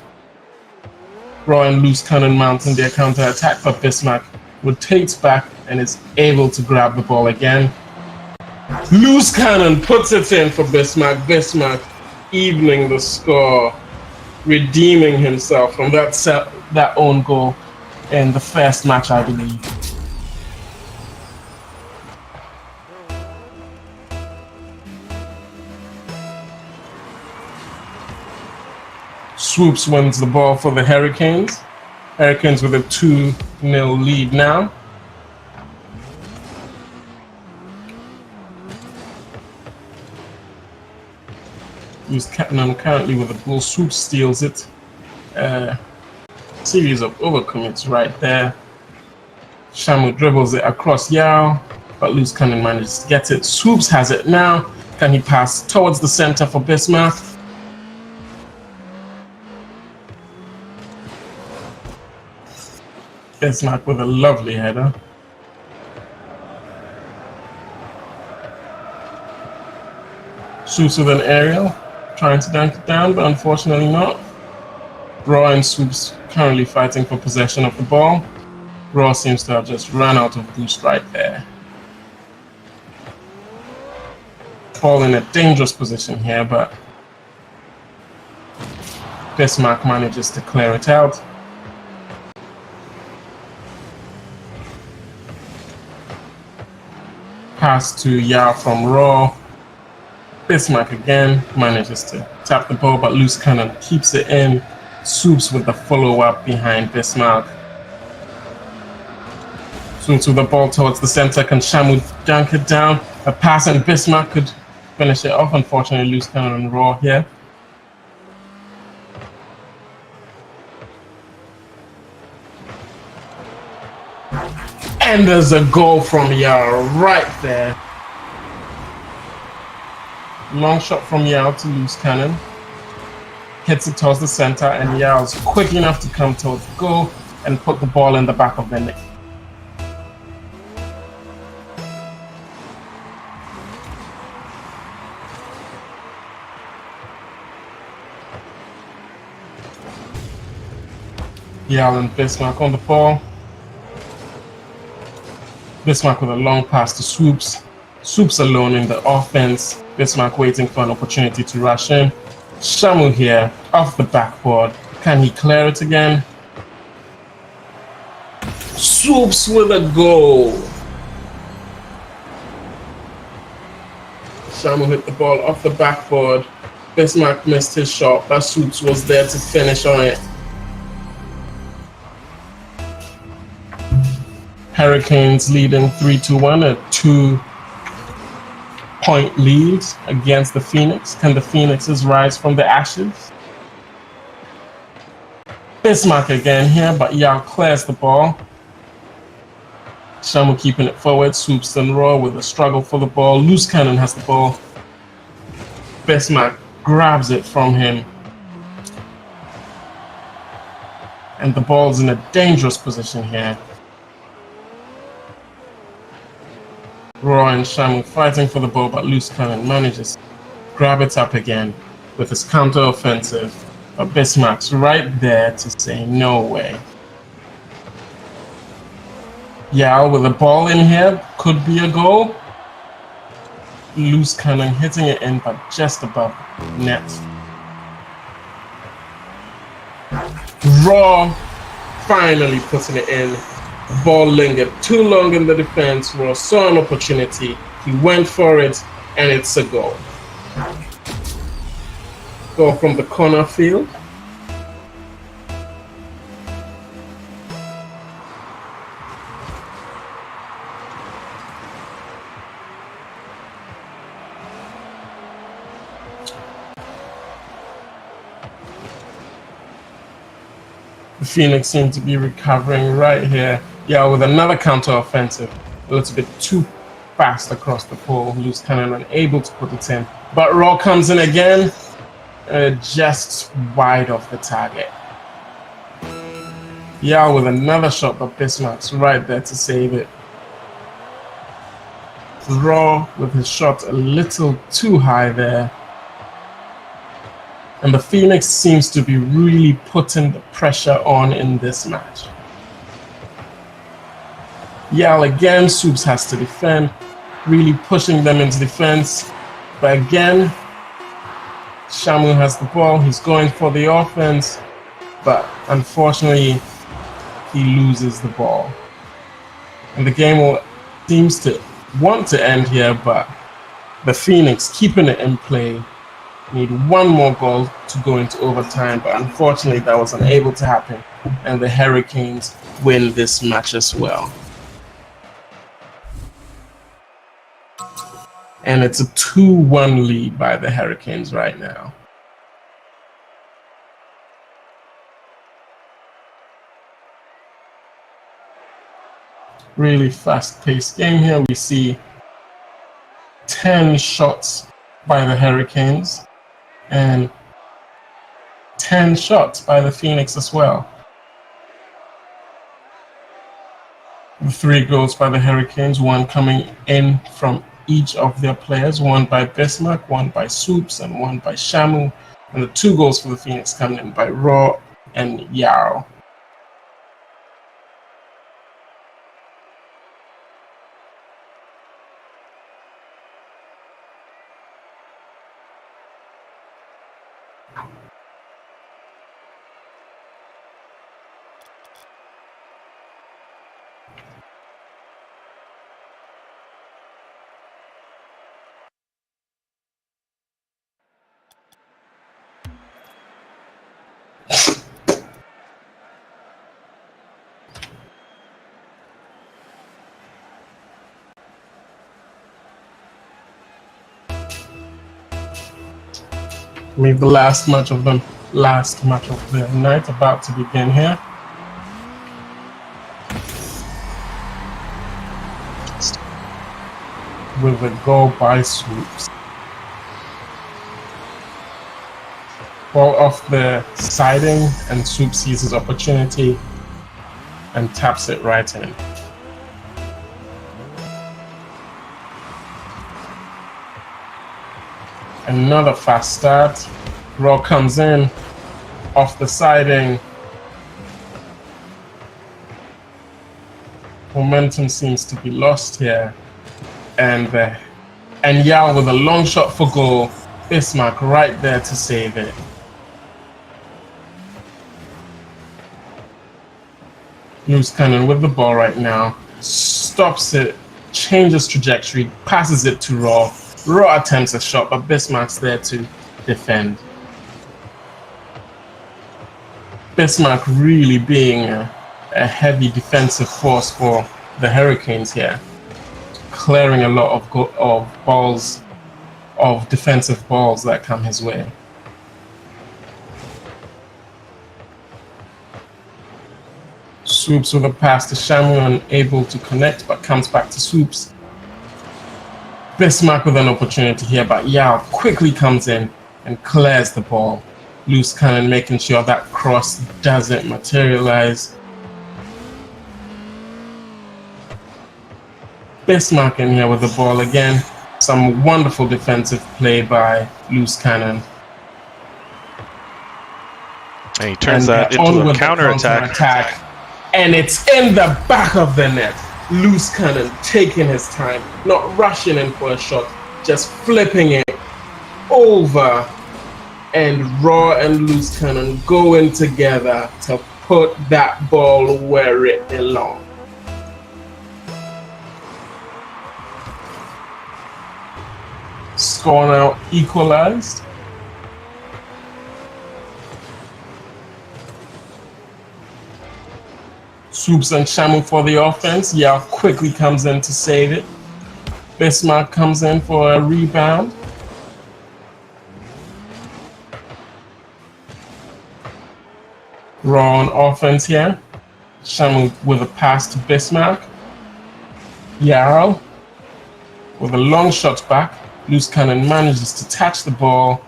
Raw and loose cannon mounting their counter attack, but Bismarck rotates back and is able to grab the ball again. Loose cannon puts it in for Bismarck. Bismarck evening the score, redeeming himself from that own goal in the first match, I believe. Swoops wins the ball for the Hurricanes. Hurricanes with a 2-0 lead now. Who's currently with the ball. Swoops steals it. Series of overcommits right there. Shamu dribbles it across Yao, but Loose Cannon manages to get it. Swoops has it now. Can he pass towards the center for Bismarck? Bismarck with a lovely header. Swoops with an aerial, trying to dunk it down, but unfortunately not. Raw and Swoops currently fighting for possession of the ball. Raw seems to have just run out of boost right there. Ball in a dangerous position here, but Bismarck manages to clear it out. Pass to Yao from Raw. Bismarck again manages to tap the ball, but Loose Cannon keeps it in. Swoops with the follow-up behind Bismarck. Swoops with the ball towards the center. Can Shamu dunk it down? A pass and Bismarck could finish it off. Unfortunately, Loose Cannon and Raw here. And there's a goal from Yao right there. Long shot from Yao to Loose Cannon. Hits it towards the center, and Yao's quick enough to come towards the goal and put the ball in the back of the net. Yao and Bismarck on the ball. Bismarck with a long pass to Swoops. Swoops alone in the offense. Bismarck waiting for an opportunity to rush in. Shamu here, off the backboard. Can he clear it again? Swoops with a goal. Shamu hit the ball off the backboard. Bismarck missed his shot, but Swoops was there to finish on it. Hurricanes leading 3-1, a 2-point lead against the Phoenix. Can the Phoenixes rise from the ashes? Bismarck again here, but Yao clears the ball. Shamu keeping it forward. Swoops and Raw with a struggle for the ball. Loose Cannon has the ball. Bismarck grabs it from him. And the ball's in a dangerous position here. Raw and Shamu fighting for the ball, but Loose Cannon manages to grab it up again with his counter-offensive. But Bismarck's right there to say no way. Yao with the ball in here, could be a goal. Loose Cannon hitting it in, but just above net. Raw finally putting it in. The ball lingered too long in the defense. Raw saw an opportunity. He went for it, and it's a goal. Goal from the corner field. The Phoenix seem to be recovering right here. Yeah, with another counter-offensive. A little bit too fast across the pole. Loose Cannon unable to put it in. But Raw comes in again. Just wide off the target. Yeah, with another shot, but Bismarck's right there to save it. Raw with his shot a little too high there. And the Phoenix seems to be really putting the pressure on in this match. Yao again, Swoops has to defend, really pushing them into defense. But again, Shamu has the ball, he's going for the offense, but unfortunately, he loses the ball. And the game seems to want to end here, but the Phoenix keeping it in play. Need one more goal to go into overtime, but unfortunately that was unable to happen, and the Hurricanes win this match as well. And it's a 2-1 lead by the Hurricanes right now. Really fast-paced game here. We see 10 shots by the Hurricanes and 10 shots by the Phoenix as well. 3 goals by the Hurricanes, 1 coming in from each of their players, 1 by Bismarck, 1 by Swoops, and 1 by Shamu. And the 2 goals for the Phoenix coming in by Raw and Yarrow. Maybe the last match of the night about to begin here. With a goal by Swoops. Ball off the siding, and Swoops sees his opportunity and taps it right in. Another fast start. Raw comes in off the siding. Momentum seems to be lost here. And Yao with a long shot for goal. Bismarck right there to save it. Loose cannon with the ball right now. Stops it, changes trajectory, passes it to Raw. Raw attempts a shot, but Bismarck's there to defend. Bismarck really being a heavy defensive force for the Hurricanes here, clearing a lot of balls, of defensive balls that come his way. Swoops with a pass to Shamu, unable to connect, but comes back to Swoops. Bismarck with an opportunity here, but Yao quickly comes in and clears the ball. Loose cannon making sure that cross doesn't materialize. Bismarck in here with the ball again. Some wonderful defensive play by Loose cannon. And he turns that into a counter-attack. And it's in the back of the net. Loose cannon taking his time, not rushing in for a shot, just flipping it over. And Raw and Loose cannon going together to put that ball where it belongs. Score now equalized. Swoops and Shamu for the offense. Yao quickly comes in to save it. Bismarck comes in for a rebound. Raw on offense here. Shamu with a pass to Bismarck. Yarrow with a long shot back. Loose cannon manages to catch the ball.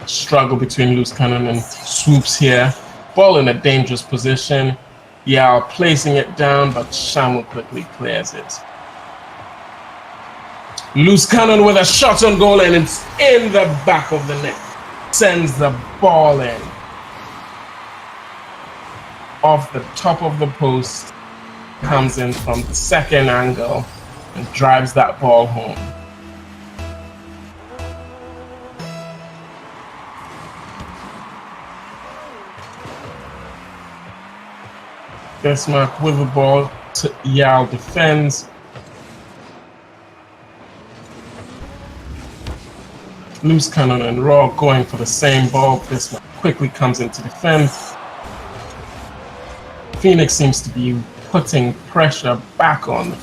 Struggle between Loose cannon and Swoops here. Ball in a dangerous position. Yao placing it down, but Shamu quickly clears it. Loose cannon with a shot on goal, and it's in the back of the net. Sends the ball in. Off the top of the post. Comes in from the second angle and drives that ball home. Bismarck with the ball to Yao defends. Loose cannon and Raw going for the same ball. Bismarck quickly comes in to defend. Phoenix seems to be putting pressure back on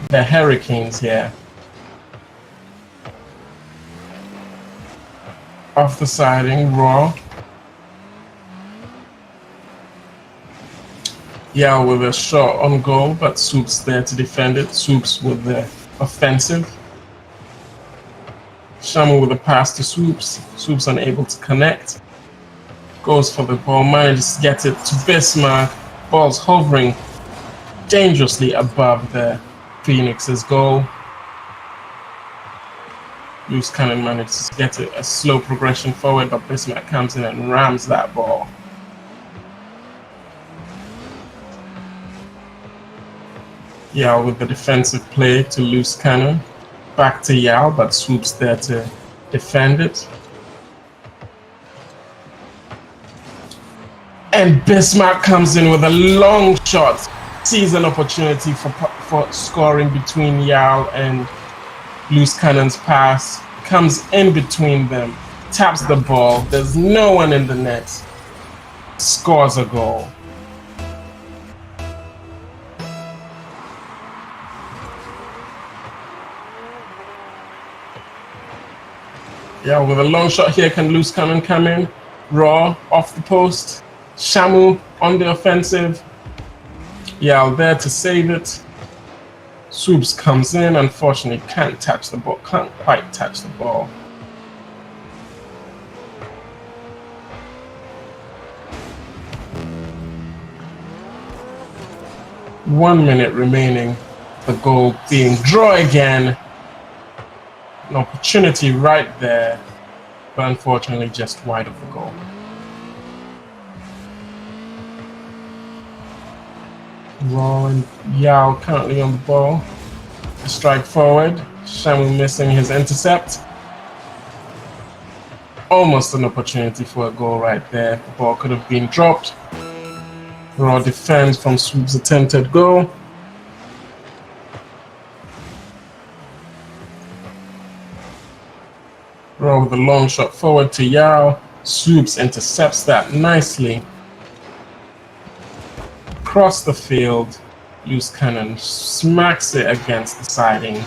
the Hurricanes here. Off the siding, Raw. Yeah, with a shot on goal, but Soups there to defend it. Soups with the offensive. Shamu with a pass to Soups. Soups unable to connect. Goes for the ball, manages to get it to Bismarck. Ball's hovering dangerously above the Phoenix's goal. Loose cannon manages to get it a slow progression forward, but Bismarck comes in and rams that ball. Yao with the defensive play to loose cannon. Back to Yao, but Swoops there to defend it. And Bismarck comes in with a long shot. Sees an opportunity for scoring between Yao and Loose Cannon's pass. Comes in between them. Taps the ball. There's no one in the net. Scores a goal. Yeah, with a long shot here, can Loose Cannon come in? Raw off the post. Shamu on the offensive. Yeah, there to save it. Swoops comes in, unfortunately can't touch the ball, can't quite touch the ball. One minute remaining, the goal being draw again. An opportunity right there, but unfortunately just wide of the goal. Raw and Yao currently on the ball. A strike forward. Shamu missing his intercept. Almost an opportunity for a goal right there. The ball could have been dropped. Raw defends from Swoop's attempted goal. Raw with a long shot forward to Yao. Swoops intercepts that nicely. Across the field, Loose Cannon smacks it against the siding.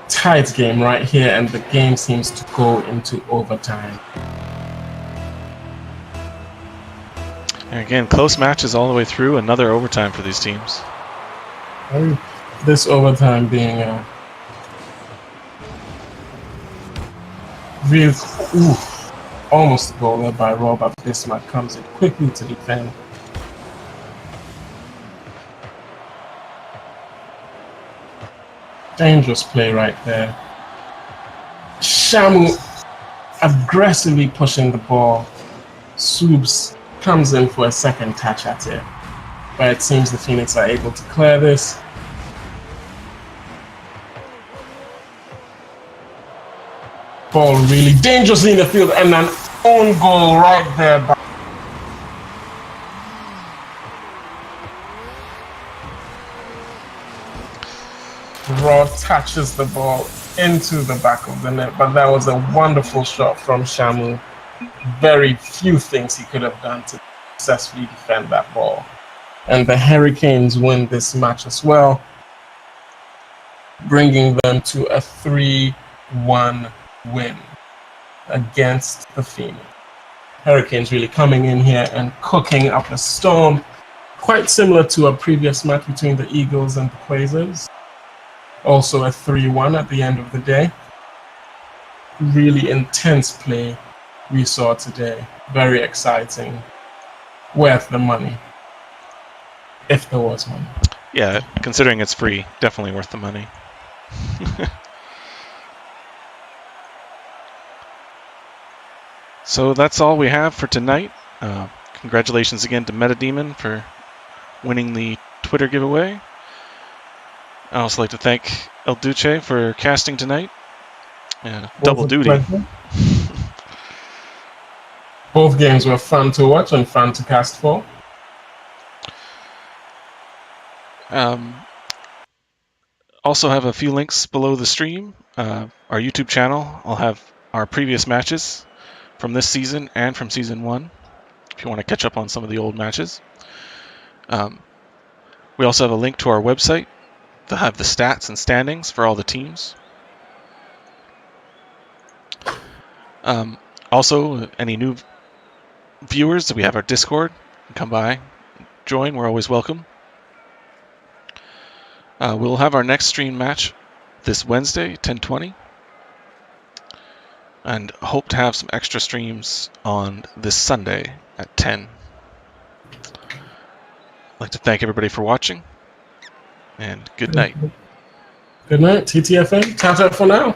Tight game right here, and the game seems to go into overtime. And again, close matches all the way through. Another overtime for these teams. This overtime being a real almost a goal there by Raw, but Bismarck comes in quickly to defend. Dangerous play right there. Shamu aggressively pushing the ball. Subs comes in for a second touch at it, but it seems the Phoenix are able to clear this. Ball really dangerously in the field, and an own goal right there. Raw touches the ball into the back of the net, but that was a wonderful shot from Shamu. Very few things he could have done to successfully defend that ball. And the Hurricanes win this match as well, bringing them to a 3-1 win against the Phoenix. Hurricanes really coming in here and cooking up a storm, quite similar to a previous match between the Eagles and the Quasars. Also a 3-1 at the end of the day. Really intense play we saw today. Very exciting. Worth the money, if there was money. Yeah, considering it's free, definitely worth the money. So that's all we have for tonight. Congratulations again to MetaDemon for winning the Twitter giveaway. I'd also like to thank El Duce for casting tonight. Double duty. Both games were fun to watch and fun to cast for. Also have a few links below the stream. Our YouTube channel, I'll have our previous matches from this season and from season 1, if you want to catch up on some of the old matches. We also have a link to our website to have the stats and standings for all the teams. Also, any new viewers, we have our Discord. Come by, join. We're always welcome. We'll have our next stream match this Wednesday, 10:20, and hope to have some extra streams on this Sunday at 10. I'd like to thank everybody for watching, and good night. Good night, TTFN. Ciao, ciao for now.